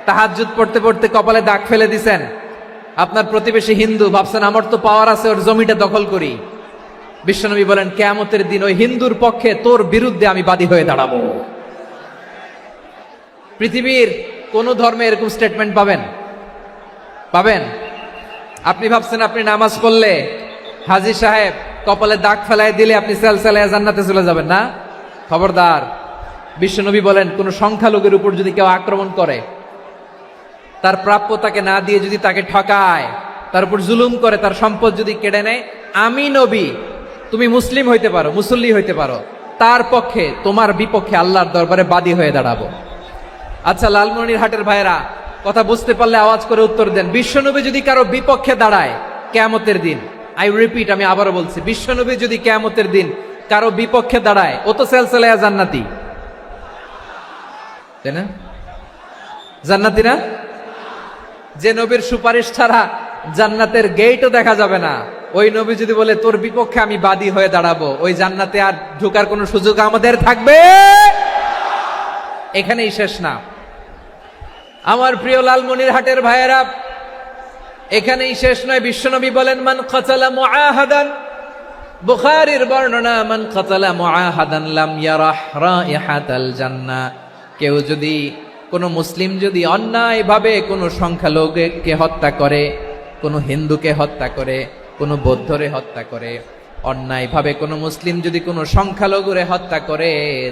তাহাজ্জুদ পড়তে পড়তে কপালে দাগ ফেলে দিছেন, আপনার প্রতিবেশী হিন্দু, ভাবছেন আমার তো পাওয়ার আছে, ওর জমিটা দখল করি। বিশ্বনবী বলেন কিয়ামতের দিন ওই হিন্দুর পক্ষে তোর বিরুদ্ধে আমি বাদী হয়ে দাঁড়াবো। পৃথিবীর কোন ধর্মে এরকম স্টেটমেন্ট পাবেন? পাবেন? আপনি ভাবছেন আপনি নামাজ পড়লে হাজী সাহেব কপালে দাগ ফেলায় দিলে আপনি সেলসেলায় জান্নাতে চলে যাবেন না? খবরদার। বিশ্বনবী বলেন কোন সংখ্যালঘুর উপর যদি কেউ আক্রমণ করে, তার প্রাপ্য তাকে না দিয়ে যদি তাকে ঠকায়, তার উপর জুলুম করে, তার সম্পদ যদি কেড়ে নেয়, আমি নবী, তুমি মুসলিম হইতে পারো, মুসল্লি হইতে পারো, তার পক্ষে তোমার বিপক্ষে আল্লাহর দরবারে বাদী হয়ে দাঁড়াবো। আচ্ছা লালমনিরহাটের ভাইরা, কথা বুঝতে পারলে আওয়াজ করে উত্তর দেন। বিশ্বনবী যদি কারো বিপক্ষে দাঁড়ায় কিয়ামতের দিন, আই রিপিট, আমি আবারও বলছি, বিশ্বনবী যদি কিয়ামতের দিন কারো বিপক্ষে দাঁড়ায়, ও তো সেলসেলায়া জান্নাতি, তাই না? জান্নাতি না? যে নবীর সুপারিশ ছাড়া জান্নাতের গেটও দেখা যাবে না, ওই নবী যদি বলে তোর বিপক্ষে আমি বাদী হয়ে দাঁড়াবো, ওই জান্নাতে আর ঢোকার কোনো সুযোগ আমাদের থাকবে? এখানেই শেষ না আমার প্রিয় লালমনিরহাটের ভাইয়েরা, এখানেই শেষ নয়। বিশ্বনবী বলেন মান কাতালা মুআহাদান, বুখারীর বর্ণনা, মান কাতালা মুআহাদান লাম ইয়ারাহ রাইহাতাল জান্নাহ। কেউ যদি, কোনো মুসলিম যদি অন্যায়ভাবে কোনো সংখ্যালঘুকে হত্যা করে, কোনো হিন্দুকে হত্যা করে, কোনো বৌদ্ধরে হত্যা করে, অন্যায়ভাবে কোনো মুসলিম যদি কোনো সংখ্যালঘুরে হত্যা করে,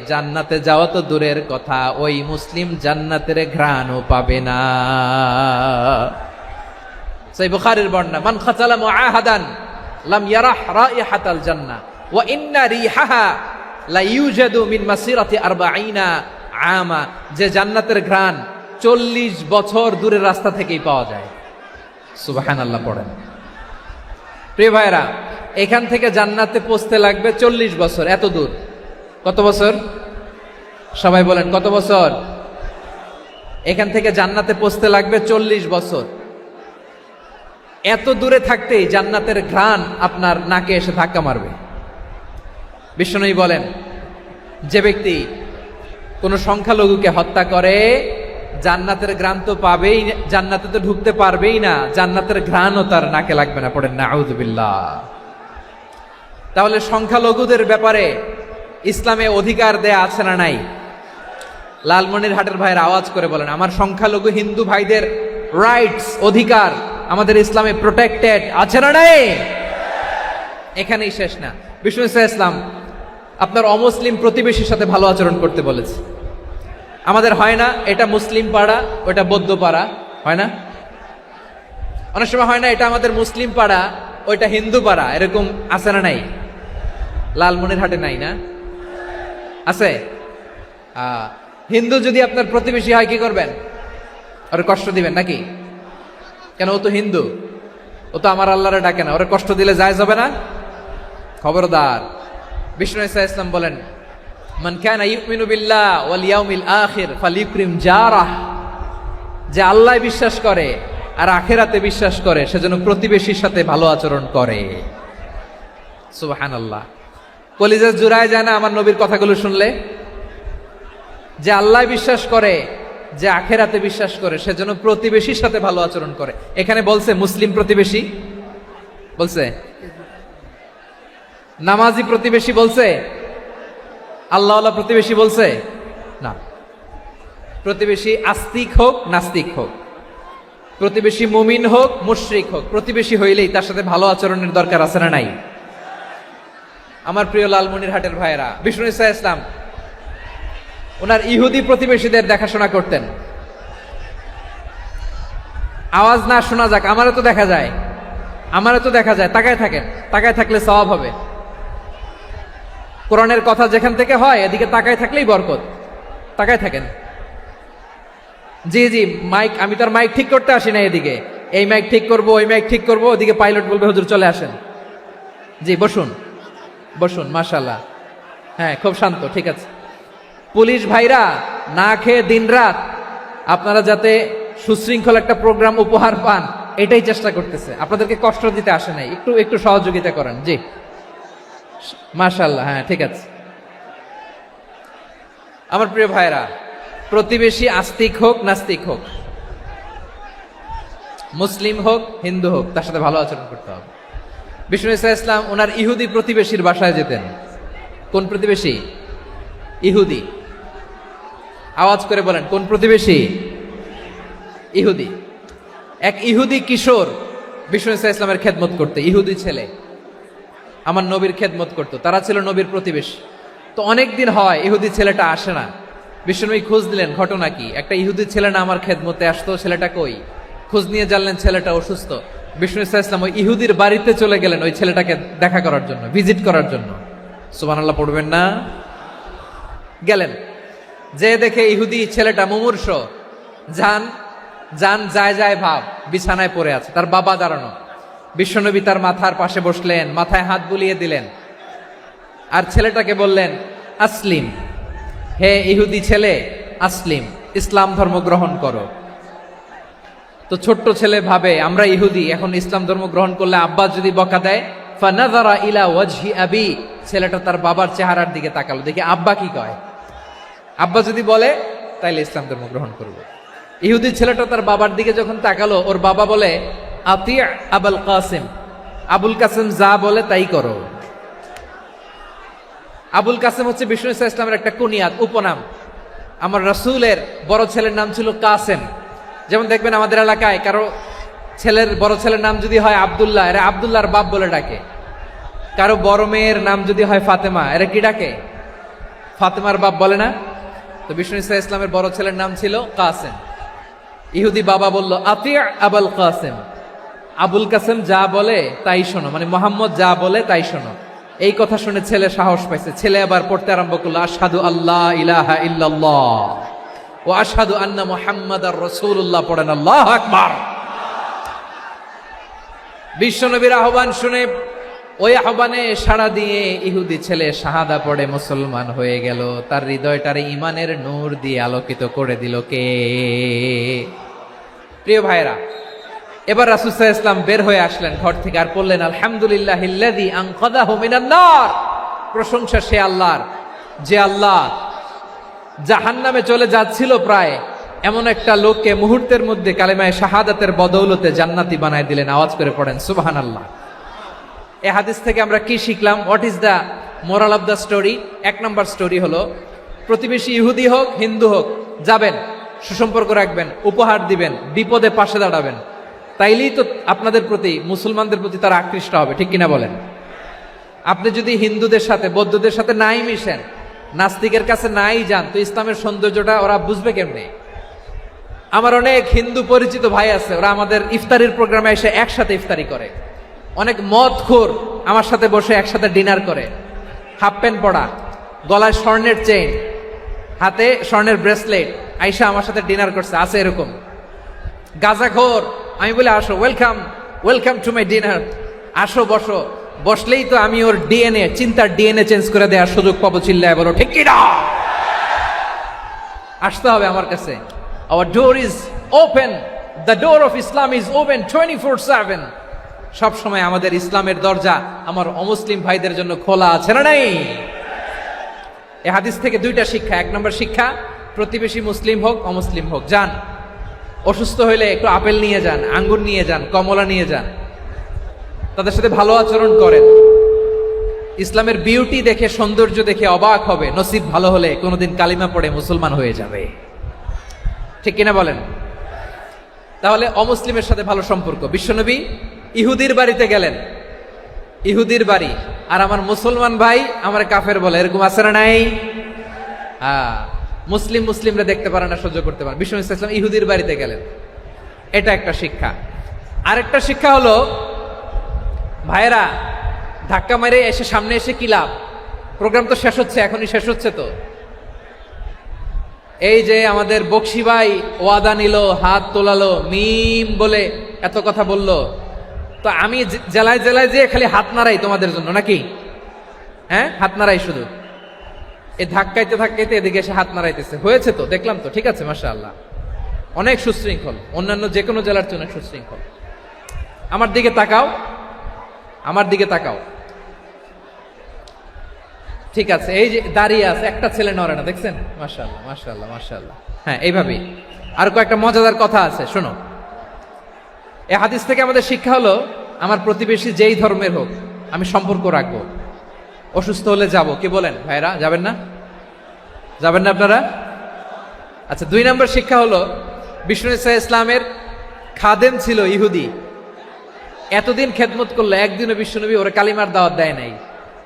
জান্নাতে যাওয়া তো দূরের কথা, ওই মুসলিম জান্নাতের ঘ্রাণও পাবে না। সেই বুখারীর বর্ণনা, মান কাতালা মুআহাদান লাম ইয়ারাহ রাইহাতাল জান্নাহ ওয়া ইন্না রিহাহা লা ইউজাদু মিন মাসিরাতি 40 আমা। যে জান্নাতের ঘ্রাণ 40 বছর দূরের রাস্তা থেকেই পাওয়া যায়। সুবহানাল্লাহ পড়েন। প্রিয় ভাইরা, এখান থেকে জান্নাতে পৌঁছতে লাগবে 40 বছর। এত দূর, কত বছর? সবাই বলেন কত বছর? এখান থেকে জান্নাতে পৌঁছতে লাগবে 40 বছর। এত দূরে থাকতেই জান্নাতের ঘ্রাণ আপনার নাকে এসে ধাক্কা মারবে। বিশ্বনবী বলেন যে ব্যক্তি কোন সংখ্যালঘুকে হত্যা করে, জান্নাতের ঘ্রাণ তো পাবেই, জান্নাতে তো ঢুকতে পারবেই না, জান্নাতের ঘ্রাণও তার নাকে লাগবে না। পড়েন নাউযুবিল্লাহ। তাহলে সংখ্যালঘুদের ব্যাপারে ইসলামে অধিকার দেয়া আছে না নাই? লালমনিরহাটের ভাইয়ের আওয়াজ করে বলেন, আমার সংখ্যালঘু হিন্দু ভাইদের রাইটস, অধিকার আমাদের ইসলামে প্রোটেক্টেড আছে না নাই? এখানেই শেষ না। বিষ্ণু ইসলাম আপনার অমুসলিম প্রতিবেশীর সাথে ভালো আচরণ করতে বলেছে। আমাদের হয় না এটা মুসলিম পাড়া, ওটা বৌদ্ধ পাড়া, হয় না? অনেক সময় হয় না এটা আমাদের মুসলিম পাড়া, ওইটা হিন্দু পাড়া, এরকম আছে না নাই? লালমনিরহাটে নাই না? আছে? হিন্দু যদি আপনার প্রতিবেশী হয় কি করবেন? ওর কষ্ট দিবেন নাকি? কেন? ও তো হিন্দু, ও তো আমার আল্লাহরে ডাকে না, ওরে কষ্ট দিলে যায় যাবে না? খবরদার। বিষ্ণু ইসলাম বলেন মান কানা ইউমিনু বিল্লাহ ওয়াল ইয়াউমিল আখির ফালিউকরিম জারাহ। যে আল্লাহ বিশ্বাস করে আর আখিরাতে বিশ্বাস করে, সেজন্য প্রতিবেশীর সাথে ভালো আচরণ করে। সুবহানাল্লাহ। কলিজা জুড়ায় যায় না আমার নবীর কথাগুলো শুনলে? যে আল্লাহ বিশ্বাস করে, যে আখিরাতে বিশ্বাস করে, সেজন্য প্রতিবেশীর সাথে ভালো আচরণ করে। এখানে বলছে মুসলিম প্রতিবেশী, বলছে নামাজি প্রতিবেশী, বলছে আল্লাহওয়ালা প্রতিবেশী, বলছে না। প্রতিবেশী আস্তিক হোক নাস্তিক হোক, প্রতিবেশী মুমিন হোক মুশরিক হোক, প্রতিবেশী হইলেই তার সাথে ভালো আচরণের দরকার আছে না নাই? আমার প্রিয় লালমনিরহাটের ভাইয়েরা, বিষ্ণু ইসলাম ওনার ইহুদি প্রতিবেশীদের দেখাশোনা করতেন। আওয়াজ না শোনা যাক, আমারও তো দেখা যায়, আমারও তো দেখা যায়। তাকায় থাকেন, তাকায় থাকলে সওয়াব হবে। কোরআনের কথা যেখান থেকে হয় এদিকে তাকায় থাকলেই বরকত। তাকায় থাকেন। জি জি, মাইক, আমি তার মাইক ঠিক করতে আসি না এদিকে, এই মাইক ঠিক করব, ওই মাইক ঠিক করব, ওদিকে পাইলট বলবে হুজুর চলে আসেন। জি বসুন, বসুন, মাশাআল্লাহ। হ্যাঁ, খুব শান্ত, ঠিক আছে। পুলিশ ভাইরা না খেয়ে দিনরাত আপনারা যাতে সুশৃঙ্খল একটা প্রোগ্রাম উপহার পান, এটাই চেষ্টা করতেছে, আপনাদেরকে কষ্ট দিতে আসে নাই, একটু একটু সহযোগিতা করেন। জি মাশাআল্লাহ, হ্যাঁ ঠিক আছে। আমার প্রিয় ভাইরা, প্রতিবেশী আস্তিক হোক নাস্তিক হোক, মুসলিম হোক হিন্দু হোক, তার সাথে ভালো আচরণ করতে হবে। বিষ্ণু ইসা ইসলাম ওনার ইহুদি প্রতিবেশীর বাসায় যেতেন। কোন প্রতিবেশী? ইহুদি। আওয়াজ করে বলেন, কোন প্রতিবেশী? ইহুদি। এক ইহুদি কিশোর বিষ্ণু ইসা ইসলামের খেদমত করতে, ইহুদি ছেলে আমার নবীর খেদমত করতো, তারা ছিল নবীর প্রতিবেশী। তো অনেক দিন হয় ইহুদি ছেলেটা আসে না। বিষ্ণুনবী খোঁজ দিলেন, ঘটনা কি? একটা ইহুদি ছেলে না আমার খেদমতে আসতো, ছেলেটা কই? খোঁজ নিয়ে জানলেন ছেলেটা অসুস্থ। বিষ্ণু ইসা ইসলাম ওই ইহুদির বাড়িতে চলে গেলেন ওই ছেলেটাকে দেখা করার জন্য, ভিজিট করার জন্য। সুবহানাল্লাহ পড়বেন না? গেলেন, যে দেখে ইহুদি ছেলেটা মুমূর্ষ, জান জান যায় যায় ভাব, বিছানায় পড়ে আছে, তার বাবা দাঁড়ানো। বিশ্বনবী তার মাথার পাশে বসলেন, মাথায় হাত বুলিয়ে দিলেন, আর ছেলেটাকে বললেন আসলিম, হে ইহুদি ছেলে, আসলিম, ইসলাম ধর্ম গ্রহণ করো। তো ছোট্ট ছেলে ভাবে আমরা ইহুদি, এখন ইসলাম ধর্ম গ্রহণ করলে আব্বা যদি বকা দেয়, ফানাযারা ইলা ওয়াজহি আবি, ছেলেটা তার বাবার চেহারার দিকে তাকালো, দেখি আব্বা কি কয়। আব্বা যদি বলে তাইলে ইসলাম ধর্ম গ্রহণ করব। ইহুদি ছেলেটা তার বাবার দিকে যখন তাকালো, ওর বাবা বলে আতি আবুল কাসিম, আবুল কাসিম যা বলে তাই করো। আবুল কাসিম হচ্ছে বিষ্ণু ইসা ইসলামের একটা কুনিয়াত, উপনাম। আমার রাসূলের বড় ছেলের নাম ছিল কাসেম। যেমন দেখবেন আমাদের এলাকায় কারো ছেলের বড় ছেলের নাম যদি হয় আব্দুল্লাহ, এরা আব্দুল্লাহর বাপ বলে ডাকে। কারো বড় মেয়ের নাম যদি হয় ফাতেমা, এরা কি ডাকে? ফাতেমার বাপ বলে না? তো বিষ্ণু ইসা ইসলামের বড় ছেলের নাম ছিল কাসেম। ইহুদি বাবা বলল আতি আবুল কাসেম, আবুল কাসেম যা বলে তাই শোনো, মানে মোহাম্মদ যা বলে তাই শোনো। এই কথা শুনে ছেলে সাহস পাইছে, ছেলে আবার পড়তে আরম্ভ করলো আশহাদু আল্লাহ ইলাহা ইল্লাল্লাহ ওয়া আশহাদু আন্না মুহাম্মাদার রাসূলুল্লাহ, পড়েন আল্লাহু আকবার। বিশ্বনবীর আহ্বান শুনে ওই আহ্বানে সাড়া দিয়ে ইহুদি ছেলে শাহাদা পড়ে মুসলমান হয়ে গেল। তার হৃদয়টারে ইমানের নূর দিয়ে আলোকিত করে দিল কে? প্রিয় ভাইরা, এবার রাসূল সাল্লাল্লাহু আলাইহি ওয়াসাল্লাম বের হয়ে আসলেন ঘর থেকে, আর বললেন আলহামদুলিল্লাহিল্লাযী আনকাযাহু মিনান নার, প্রশংসা সে আল্লাহর যে আল্লাহ জাহান্নামে চলে যাচ্ছিল প্রায় এমন একটা লোককে মুহূর্তের মধ্যে কালেমায়ে শাহাদাতের বদৌলতে জান্নাতি বানায় দিলেন। আওয়াজ করে পড়েন সুবহানাল্লাহ। এই হাদিস থেকে আমরা কি শিখলাম? What is the moral of the story? এক নম্বর স্টোরি হলো, প্রতিবেশী ইহুদি হোক হিন্দু হোক, যাবেন, সুসম্পর্ক রাখবেন, উপহার দিবেন, বিপদে পাশে দাঁড়াবেন, তাইলেই তো আপনাদের প্রতি, মুসলমানদের প্রতি তারা আকৃষ্ট হবে, ঠিক কিনা বলেন? আপনি যদি হিন্দুদের সাথে বৌদ্ধদের সাথে নাই মিশেন, নাস্তিকের কাছে নাই যান, তো ইসলামের সৌন্দর্যটা ওরা বুঝবে কেমনে? আমার অনেক হিন্দু পরিচিত ভাই আছে, ওরা আমাদের ইফতারির প্রোগ্রামে এসে একসাথে ইফতারি করে। অনেক মদখোর আমার সাথে বসে একসাথে ডিনার করে, হাফ প্যান্ট পরা, গলায় স্বর্ণের চেইন, হাতে স্বর্ণের ব্রেসলেট, আইসা আমার সাথে ডিনার করছে, আছে এরকম। গাঁজাখোর, আমি বলি আসো, welcome welcome to my dinner, আসো বসো, বসলেই তো আমি ওর ডিএনএ, চিন্তার ডিএনএ চেঞ্জ করে দেওয়ার সুযোগ পাবো। চিল্লায় বলো ঠিক কিনা? আসতে হবে আমার কাছে। Hour door is open, the door of Islam is open 24/7। সব সময় আমাদের ইসলামের দরজা আমার অমুসলিম ভাইদের জন্য খোলা আছে না নাই? এই হাদিস থেকে দুইটা শিক্ষা। এক নম্বর শিক্ষা, প্রতিবেশী মুসলিম হোক অমুসলিম হোক, যান, অসুস্থ হইলে একটু আপেল নিয়ে যান, আঙ্গুর নিয়ে যান, কমলা নিয়ে যান, তাদের সাথে ভালো আচরণ করেন। ইসলামের বিউটি দেখে, সৌন্দর্য দেখে অবাক হবে, নসিব ভালো হলে কোনোদিন কালিমা পড়ে মুসলমান হয়ে যাবে, ঠিক কিনা বলেন? তাহলে অমুসলিমের সাথে ভালো সম্পর্ক। বিশ্বনবী ইহুদির বাড়িতে গেলেন, ইহুদির বাড়ি, আর আমার মুসলমান ভাই আমার কাফের বলে, এরকম আছে না নাই? মুসলিমরা দেখতে পারে না, সহ্য করতে পারে। বিশ্বনবী সাল্লাল্লাহু আলাইহি ওয়াসাল্লাম ইহুদির বাড়িতে গেলেন, এটা একটা শিক্ষা। আরেকটা শিক্ষা হলো, ভাইয়েরা, ধাক্কা মেরে এসে সামনে এসে কি লাভ? প্রোগ্রাম তো শেষ হচ্ছে, এখনই শেষ হচ্ছে, তো এই যে আমাদের বকশি ভাই ওয়াদা নিল, হাত তোলালো, মিম বলে এত কথা বলল, তো আমি জেলায় জেলায় যে খালি হাত নাড়াই তোমাদের জন্য নাকি? হ্যাঁ, হাত নাড়াই শুধু, এই ধাক্কাইতে ধাক্কাইতে এদিকে এসে হাত নাড়াইতেছে। হয়েছে তো, দেখলাম তো, ঠিক আছে, মাশাআল্লাহ, অনেক সুশৃঙ্খল, অন্যান্য যে কোনো জেলার চেয়ে অনেক সুশৃঙ্খল। আমার দিকে তাকাও, আমার দিকে তাকাও। ঠিক আছে, এই যে দাঁড়িয়ে আছে, একটা ছেলে নড়ে না, দেখছেন? মাশাআল্লাহ, মাশাআল্লাহ, মাশাআল্লাহ। হ্যাঁ, এইভাবেই। আর কয়েকটা মজাদার কথা আছে, শোনো। এই হাদিস থেকে আমাদের শিক্ষা হলো, আমার প্রতিবেশী যেই ধর্মের হোক আমি সম্পর্ক রাখবো। অসুস্থ হলে যাব, কি বলেন ভাইরা? যাবেন না? যাবেন না আপনারা? আচ্ছা, 2 নম্বর শিক্ষা হলো, বিষ্ণু ইসলামের খাদেম ছিল ইহুদি, এতদিন খেদমত করলো, একদিনও বিশ্বনবী ওরা কালিমার দাওয়াত দেয় নাই।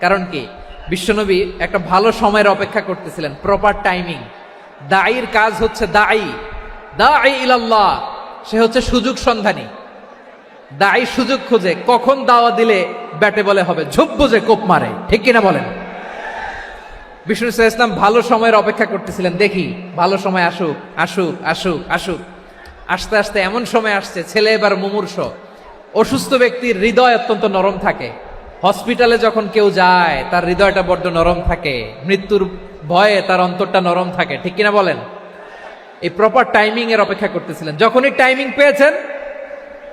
কারণ কি? বিশ্বনবী একটা ভালো সময়ের অপেক্ষা করতেছিলেন, প্রপার টাইমিং। দায়ীর কাজ হচ্ছে দাঈ ইলাল্লাহ, সে হচ্ছে সুযোগ সন্ধানী। দায়ী সুযোগ খোঁজে, কখন দাওয়া দিলে ব্যাটে বলে হবে, ঝোপ বুঝে কোপ মারে, ঠিক কিনা বলেন? বিষ্ণু ইসলাম ভালো সময়ের অপেক্ষা করতেছিলেন, দেখি ভালো সময় আসুক আসুক আসুক আসুক। আস্তে আস্তে এমন সময় আসছে, ছেলে এবার মুমূর্ষ। অসুস্থ ব্যক্তির হৃদয় অত্যন্ত নরম থাকে, হসপিটালে যখন কেউ যায় তার হৃদয়টা বড্ড নরম থাকে, মৃত্যুর ভয়ে তার অন্তরটা নরম থাকে, ঠিক কিনা বলেন? এই প্রপার টাইমিং এর অপেক্ষা করতেছিলেন। যখনই টাইমিং পেয়েছেন,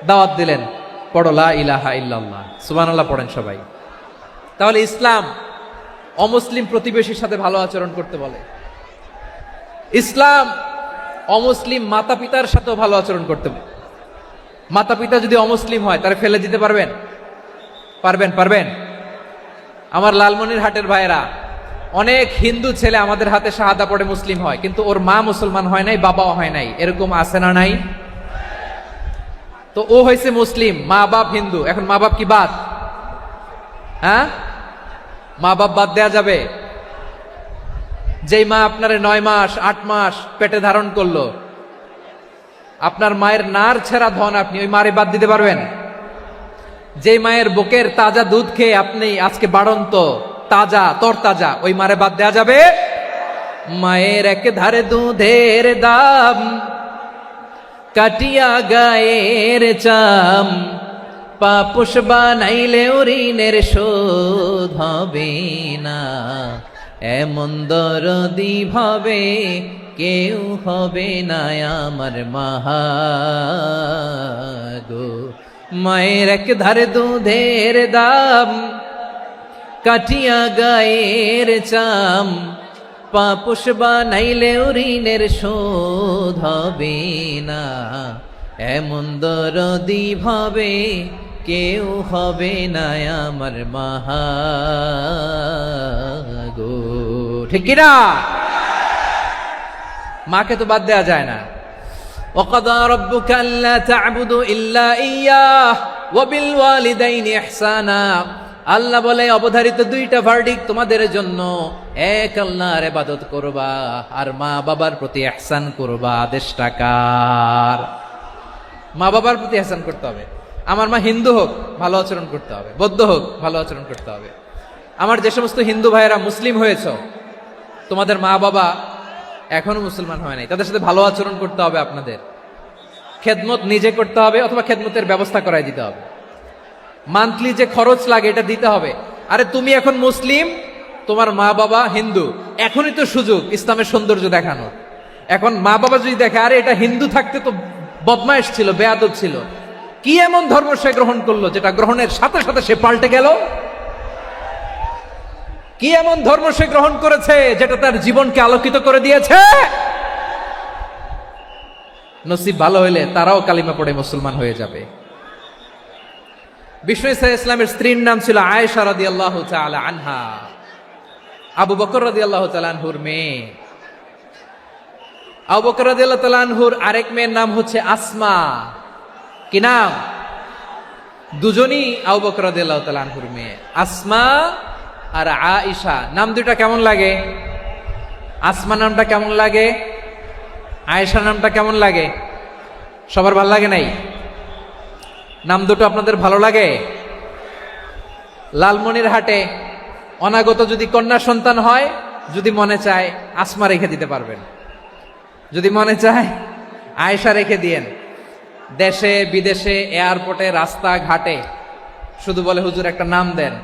দাওয়াত দিলেন, পড়ো লা ইলাহা ইল্লাল্লাহ, সুবহানাল্লাহ পড়েন সবাই। তাহলে ইসলাম অমুসলিম প্রতিবেশীর সাথে ভালো আচরণ করতে বলে। ইসলাম অমুসলিম মাতা পিতার সাথেও ভালো আচরণ করতে বলে। মাতা পিতা যদি অমুসলিম হয়, তারা ফেলে দিতে পারবেন? পারবেন? আমার লালমনিরহাটের ভাইয়েরা, অনেক হিন্দু ছেলে আমাদের হাতে শাহাদা পড়ে মুসলিম হয়, কিন্তু ওর মা মুসলমান হয় নাই, বাবাও হয় নাই, এরকম আছে না নাই? তো ও হয়েছে মুসলিম, মা বাপ হিন্দু, এখন মা বাপ কি বাদ? হ্যাঁ, মা বাপ বাদ দেয়া যাবে? যেই মা আপনারে 9 মাস 8 মাস পেটে ধারণ করলো, আপনার মায়ের নার ছেঁড়া ধন, আপনি ওই মারে বাদ দিতে পারবেন? যেই মায়ের বুকের তাজা দুধ খেয়ে আপনি আজকে বাড়ন্ত তাজা তরতাজা, ওই মারে বাদ দেয়া যাবে? মায়ের এক ধারে দুধের দাম, কাটিয়া গায়ের চাম, পাপুষ বানাইলে ঋণের শোধ হবে না, এমন দরদি ভাবে কেউ হবে না আমার মাগো। মায়ের এক ধারে দুধের দাম, কাটিয়া গায়ের চাম, পাপুষ বানাইলে ঋণের শোধ হবে না, এমন দরদি ভাবে কেউ হবে না আমার মাগো, ঠিক কিনা? মাকে তো বাদ দেওয়া যায় না। وَقَضَى رَبُّكَ أَلَّا تَعْبُدُوا إِلَّا إِيَّاهُ وَبِالْوَالِدَيْنِ إِحْسَانًا। আল্লাহ বলে, অবধারিত 2টা ভার্ডিক তোমাদের জন্য, এক আল্লাহর ইবাদত করবা আর মা বাবার প্রতি ইহসান করবা। আদেশটা কার? মা বাবার প্রতি ইহসান করতে হবে। আমার মা হিন্দু হোক, ভালো আচরণ করতে হবে, বৌদ্ধ হোক, ভালো আচরণ করতে হবে। আমার যে সমস্ত হিন্দু ভাইয়েরা মুসলিম হয়েছে, তোমাদের মা বাবা এখনো মুসলমান হয় নাই, তাদের সাথে ভালো আচরণ করতে হবে। আপনাদের খেদমত নিজে করতে হবে, অথবা খেদমতের ব্যবস্থা করাই দিতে হবে। মান্থলি যে খরচ লাগে এটা দিতে হবে। আরে তুমি এখন মুসলিম, তোমার মা বাবা হিন্দু, এখনই তো সুযোগ ইসলামের সৌন্দর্য দেখানোর। এখন মা বাবা যদি দেখে, আরে এটা হিন্দু থাকতে তো বদমাইশ ছিল, বেয়াদব ছিল, কি এমন ধর্ম সে গ্রহণ করলো যেটা গ্রহণের সাথে সাথে সে পাল্টে গেল? কি এমন ধর্ম সে গ্রহণ করেছে যেটা তার জীবনকে আলোকিত করে দিয়েছে? নসিব ভালো হইলে তারাও কালিমা পড়ে মুসলমান হয়ে যাবে। বিষ্ণু ইসলামের স্ত্রীর নাম ছিল আয়েশা রাদিয়াল্লাহু তাআলা আনহা, আবু বকর রাদিয়াল্লাহু তাআলা আনহুর মেয়ে। আবু বকর রাদিয়াল্লাহু তাআলা আনহুর আরেক মেয়ের নাম হচ্ছে আসমা। কি নাম? দুজনই আবু বকর রাদিয়াল্লাহু তাআলা আনহুর মেয়ে, আসমা আর আয়েশা। নাম দুটা কেমন লাগে? আসমা নামটা কেমন লাগে? আয়েশা নামটা কেমন লাগে? সবার ভালো লাগে নাই? নাম দুটো আপনাদের ভালো লাগে? লালমনিরহাটে অনাগত যদি কন্যা সন্তান হয়, যদি মনে চায় আসমা রেখে দিতে পারবেন। যদি মনে চায় আয়েশা রেখে দিয়েন। দেশে বিদেশে এয়ারপোর্টে রাস্তাঘাটে শুধু বলে হুজুর একটা নাম দেন,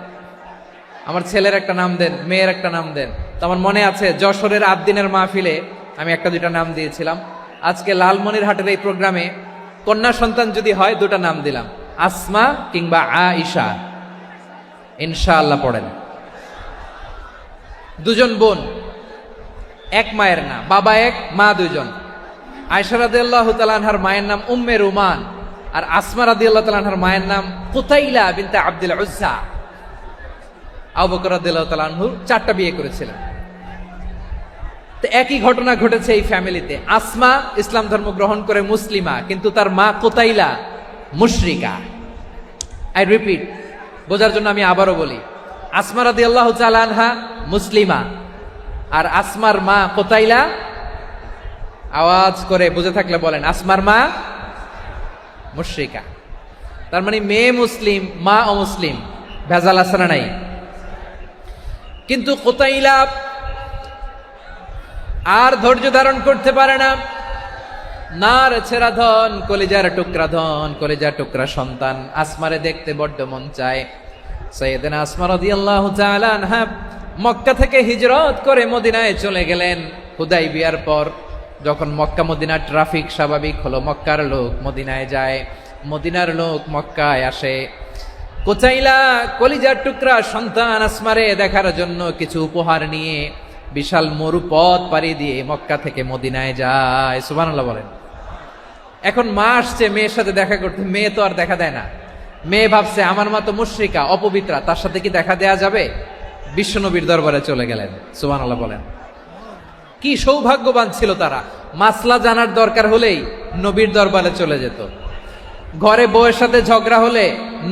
আমার ছেলের একটা নাম দেন, মেয়ের একটা নাম দেন। তো আমার মনে আছে যশোরের 8 দিনের মাহফিলে আমি একটা দুইটা নাম দিয়েছিলাম। আজকে লালমনিরহাটের এই প্রোগ্রামে কন্যা সন্তান যদি হয় 2টা নাম দিলাম, আসমা কিংবা আয়েশা। ইনশাআল্লাহ পড়েন। 2জন বোন, এক মায়ের না, বাবা এক মা 2জন। আয়েশা রাদিয়াল্লাহু তাআলা আনহার মায়ের নাম উম্মে রুমান, আর আসমা রাদিয়াল্লাহু তাআলা আনহার মায়ের নাম কুতাইলা বিনতে আব্দুল উজ্জা। আবু বকর রাদিয়াল্লাহু তাআলা আনহু 4টা বিয়ে করেছিলেন। তো একই ঘটনা ঘটেছে এই ফ্যামিলিতে। আসমা ইসলাম ধর্ম গ্রহণ করে মুসলিমা, কিন্তু তার মা কুতাইলা মুশরিকা। আই রিপিট, বোঝার জন্য আমি আবারও বলি, আসমা রাদিয়াল্লাহু তাআলা আনহা মুসলিমা, আর আসমার মা কুতাইলা, আওয়াজ করে বুঝে থাকলে বলেন, আসমার মা মুশরিকা। তার মানে মেয়ে মুসলিম, মা অমুসলিম। ভেজাল আছে না নাই? কিন্তু কুতাইলা আর ধৈর্য ধারণ করতে পারে না। নার ছেড়া ধন, কলিজার টুকরা ধন, কলিজার টুকরা সন্তান আসমারে দেখতে বড্ড মন চায়। সাইয়েদনা আসমা রাদিয়াল্লাহু তাআলা আনহা মক্কা থেকে হিজরত করে মদিনায় চলে গেলেন হুদাইবিয়ার পর। যখন মক্কা মদিনার ট্রাফিক স্বাভাবিক হলো, মক্কার লোক মদিনায় যায়, মদিনার লোক মক্কায় আসে। কুতাইলা কলিজার টুকরা সন্তান আসমারে দেখার জন্য কিছু উপহার নিয়ে বিশাল মরু পথ পাড়ি দিয়ে মক্কা থেকে মদিনায় যায়। সুবহানাল্লাহ বলেন। এখন মা আসছে মেয়ের সাথে দেখা করতে, মেয়ে তো আর দেখা দেয় না। মেয়ে ভাবছে আমার মা তো মুশরিকা, অপবিত্রা, তার সাথে কি দেখা দেয়া যাবে? বিশ্বনবীর দরবারে চলে গেলেন। সুবহানাল্লাহ বলেন। কি সৌভাগ্যবান ছিল তারা, মাসলা জানার দরকার হলেই নবীর দরবারে চলে যেত। ঘরে বউয়ের সাথে ঝগড়া হলে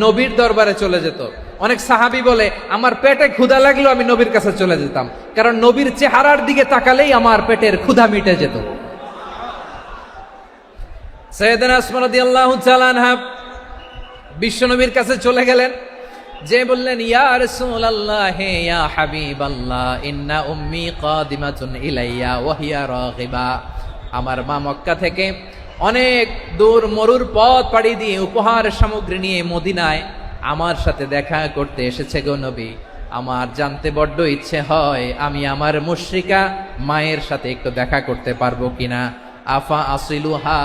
নবীর দরবারে চলে যেত। অনেক সাহাবী বলে আমার পেটে ক্ষুধা লাগলো আমি নবীর কাছে চলে যেতাম, কারণ নবীর চেহারার দিকে তাকালেই আমার পেটের ক্ষুধা মিটে যেত। সাইয়েদনা আসমা রাদিয়াল্লাহু তাআলা আনহা বিশ্বনবীর কাছে চলে গেলেন, যে বললেন ইয়া রাসূলুল্লাহ ইয়া হাবিবাল্লাহ ইন্না উম্মি কাদিমাতুন ইলাইয়া ওয়া হিয়া রাগিবা। আমার মা মক্কা থেকে অনেক দূর মরুর পথ পাড়ি দিয়ে উপহার সামগ্রী নিয়ে মদিনায় আমার সাথে দেখা করতে এসেছে গো নবী। আমার জানতে বড্ড ইচ্ছে হয় আমি আমার মুশরিকা মায়ের সাথে একটু দেখা করতে পারবো কিনা। আফা আসিলুহা,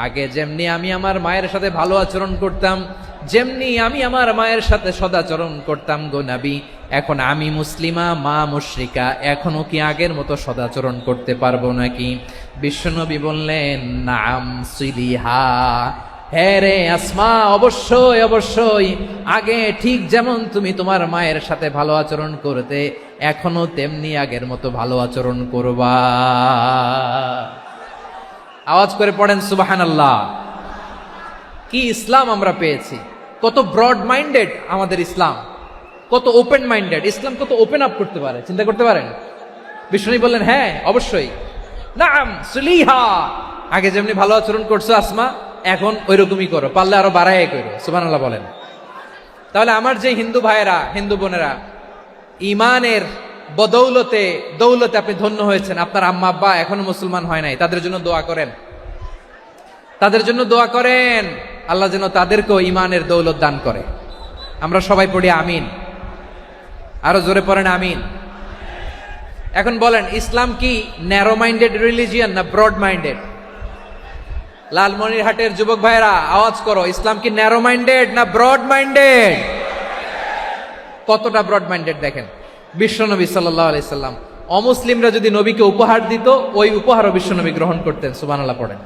আগে যেমনি আমি আমার মায়ের সাথে ভালো আচরণ করতাম, যেমনি আমি আমার মায়ের সাথে সদাচরণ করতাম গো নবী, এখন আমি মুসলিমা মা মুশরিকা, এখনো কি আগের মতো সদাচরণ করতে পারবো নাকি? বিশ্বনবী বললেন নাম সিলিহা, হ্যাঁ রে আসমা, অবশ্যই অবশ্যই, আগে ঠিক যেমন তুমি তোমার মায়ের সাথে ভালো আচরণ করতে এখনো তেমনি আগের মতো ভালো আচরণ করবা। আওয়াজ করে পড়েন সুবহানাল্লাহ। কি ইসলাম আমরা পেয়েছি! কত ব্রড মাইন্ডেড আমাদের ইসলাম, কত ওপেন মাইন্ডেড ইসলাম, কত ওপেন আপ করতে পারে, চিন্তা করতে পারেন। বিষ্ণু বললেন হ্যাঁ অবশ্যই, নাম সুলিহা, আগে যেমনি ভালো আচরণ করছো আসমা এখন ওই রকমই করো, পারলে আরো বাড়াই করো। সুবহানাল্লাহ বলেন। তাহলে আমার যে হিন্দু ভাইয়েরা, হিন্দু বোনেরা, ইমানের বদৌলতে দৌলতে আপনি ধন্য হয়েছেন, আপনার আম্মা আব্বা এখনো মুসলমান হয় নাই, তাদের জন্য দোয়া করেন, তাদের জন্য দোয়া করেন, আল্লাহ যেন তাদেরকেও ইমানের দৌলত দান করে। আমরা সবাই পড়ি আমিন, আরো জোরে পড়েন আমিন। এখন বলেন ইসলাম কি ন্যারো মাইন্ডেড রিলিজিয়ান না ব্রড মাইন্ডেড? লালমনিরহাটের যুবক ভাইরা আওয়াজ করো, ইসলাম কি ন্যারো মাইন্ডেড না ব্রড মাইন্ডেড? কতটা ব্রড মাইন্ডেড দেখেন। বিশ্বনবী সাল্লাল্লাহু আলাইহি সাল্লাম অমুসলিমরা যদি নবীকে উপহার দিত, ওই উপহারও বিশ্বনবী গ্রহণ করতেন। সুবহানাল্লাহ পড়েন।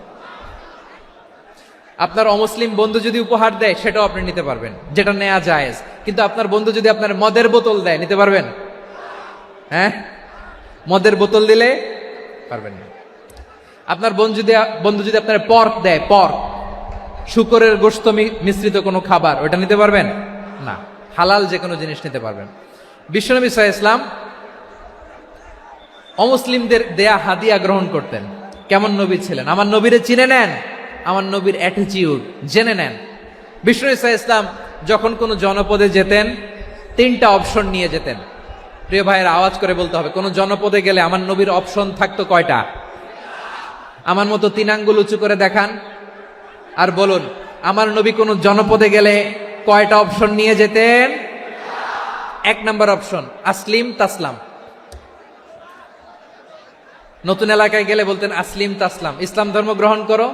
আপনার অমুসলিম বন্ধু যদি উপহার দেয় সেটাও আপনি নিতে পারবেন, যেটা নেওয়া জায়েজ। কিন্তু আপনার বন্ধু যদি আপনার মদের বোতল দেয়, নিতে পারবেন? হ্যাঁ, মদের বোতল দিলে পারবেন না। আপনার বন্ধু যদি আপনার পর্ক দেয়, পর্ক, শুকরের গোশত মিশ্রিত কোনো খাবার, ওটা নিতে পারবেন না। হালাল যে কোনো জিনিস নিতে পারবেন। বিশ্বনবী সাল্লাল্লাহু আলাইহি ওয়াসাল্লাম অমুসলিমদের দেয়া হাদিয়া গ্রহণ করতেন। কেমন নবী ছিলেন! আমার নবীরে চিনে নেন, আমার নবীর অ্যাটিটিউড জেনে নেন। বিশ্বনবী সাল্লাল্লাহু আলাইহি ওয়াসাল্লাম যখন কোনো জনপদে যেতেন 3টা অপশন নিয়ে যেতেন। প্রিয় ভাইয়ের আওয়াজ করে বলতে হবে, কোন জনপদে গেলে আমার নবীর অপশন থাকতো কয়টা? আমার মতো 3 আঙ্গুল উঁচু করে দেখান আর বলুন আমার নবী কোন জনপদে গেলে কয়টা অপশন নিয়ে যেতেন? 1 নাম্বার অপশন আসলিম তাসলাম। নতুন এলাকায় গেলে বলতেন আসলিম তাসলাম, ইসলাম ধর্ম গ্রহণ করো,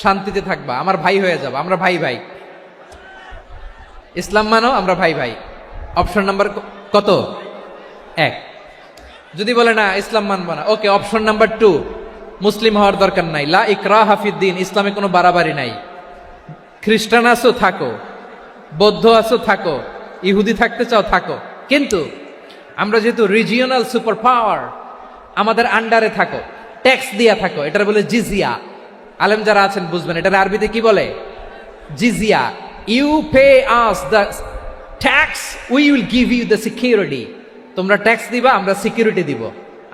শান্তিতে থাকবা, আমার ভাই হয়ে যাবো, আমরা ভাই ভাই। ইসলাম মানো, আমরা ভাই ভাই। অপশন নাম্বার কত? 1। যদি বলে না ইসলাম মানবো না, ওকে, অপশন নাম্বার 2, মুসলিম হওয়ার দরকার নাই, লা ইকরাহা ফিদ্দিন, ইসলামে কোনো বাড়াবাড়ি নাই। খ্রিস্টান আছো থাকো, বৌদ্ধ আছো থাকো, ইহুদি থাকতে চাও থাকো, কিন্তু আমরা যেহেতু রিজিওনাল সুপার পাওয়ার, আমাদের আন্ডারে থাকো, ট্যাক্স দিয়া থাকো, এটার বলে জিজিয়া। আলেম যারা আছেন বুঝবেন এটার আরবিতে কি বলে, জিজিয়া। You pay us the tax, we will give you the security. তোমরা ট্যাক্স দিবা, আমরা সিকিউরিটি দিব,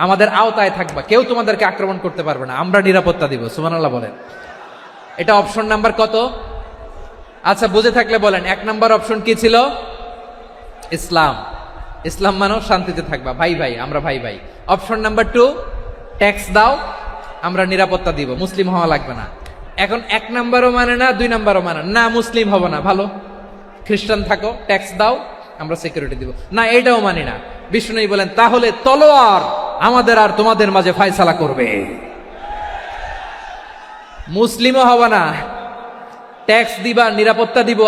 আমাদের আওতায় থাকবা, কেউ তোমাদেরকে আক্রমণ করতে পারবে না, আমরা নিরাপত্তা দিব। সুবহানাল্লাহ বলেন। এটা অপশন নাম্বার কত? আচ্ছা বুঝে থাকলে বলেন 1 নাম্বার অপশন কি ছিল? ইসলাম। ইসলাম মানো, শান্তিতে থাকবা, ভাই ভাই, আমরা ভাই ভাই। অপশন নাম্বার 2, ট্যাক্স দাও, আমরা নিরাপত্তা দিব, মুসলিম হওয়া লাগবে না। এখন 1 নাম্বারও মানে না, 2 নাম্বারও মানে না, মুসলিম হব না, ভালো, খ্রিস্টান থাকো, ট্যাক্স দাও, আমরা সিকিউরিটি দিব না, এটাও মানি না। বিষ্ণু বলেন তাহলে তলোয়ার আমাদের আর তোমাদের মাঝে ফয়সালা করবে, মুসলিমও হব না, ট্যাক্স দিবা, নিরাপত্তা দিব,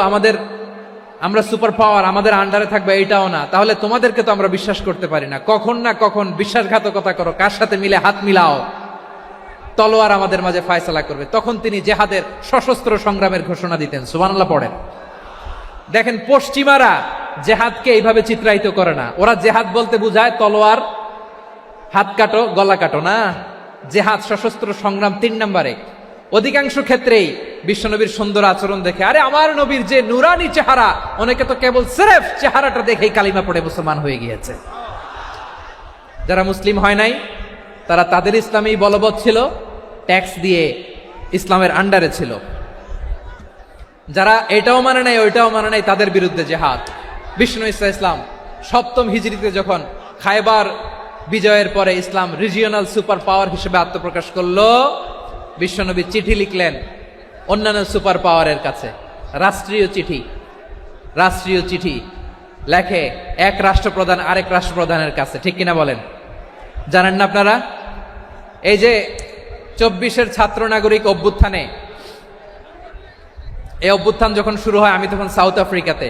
আমরা সুপার পাওয়ার, আমাদের আন্ডারে থাকবে, এটাও না। তাহলে তোমাদেরকে তো আমরা বিশ্বাস করতে পারি না, কখন না কখন বিশ্বাসঘাতকতা করো, কার সাথে মিলে হাত মিলাও, তলোয়ার আমাদের মাঝে ফয়সালা করবে। তখন তিনি জেহাদের সশস্ত্র সংগ্রামের ঘোষণা দিতেন। সুবহানাল্লাহ পড়েন। দেখেন পশ্চিমারা জেহাদকে এইভাবে চিত্রায়িত করে না, ওরা জেহাদ বলতে বুঝায় তলোয়ার, হাত কাটো, গলা কাটো না, জেহাদ সশস্ত্র সংগ্রাম 3 নম্বরে। অধিকাংশ ক্ষেত্রেই বিশ্বনবীর সুন্দর আচরণ দেখে, আরে আমার নবীর যে নুরানি চেহারা, অনেকে তো কেবল সিরেফ চেহারাটা দেখেই কালিমা পড়ে মুসলমান হয়ে গিয়েছে। যারা মুসলিম হয় নাই তারা তাদের ইসলামেই বলবৎ ছিল, ট্যাক্স দিয়ে ইসলামের আন্ডারে ছিল। যারা এটাও মানে নাই ওইটাও মানে নাই, তাদের বিরুদ্ধে জেহাদ। বিষ্ণু ইসলাম 7ম হিজরিতে যখন খায়বার বিজয়ের পরে ইসলাম রিজিওনাল সুপার পাওয়ার হিসেবে আত্মপ্রকাশ করলো, বিশ্বনবী চিঠি লিখলেন অন্যান্য সুপার পাওয়ারের কাছে, রাষ্ট্রীয় চিঠি লেখে এক রাষ্ট্রপ্রধান আরেক রাষ্ট্রপ্রধানের কাছে, ঠিক কিনা বলেন? জানেন না আপনারা? এই যে 24-এর ছাত্র নাগরিক অভ্যুত্থানে, এই অভ্যুত্থান যখন শুরু হয়, আমি তখন সাউথ আফ্রিকাতে,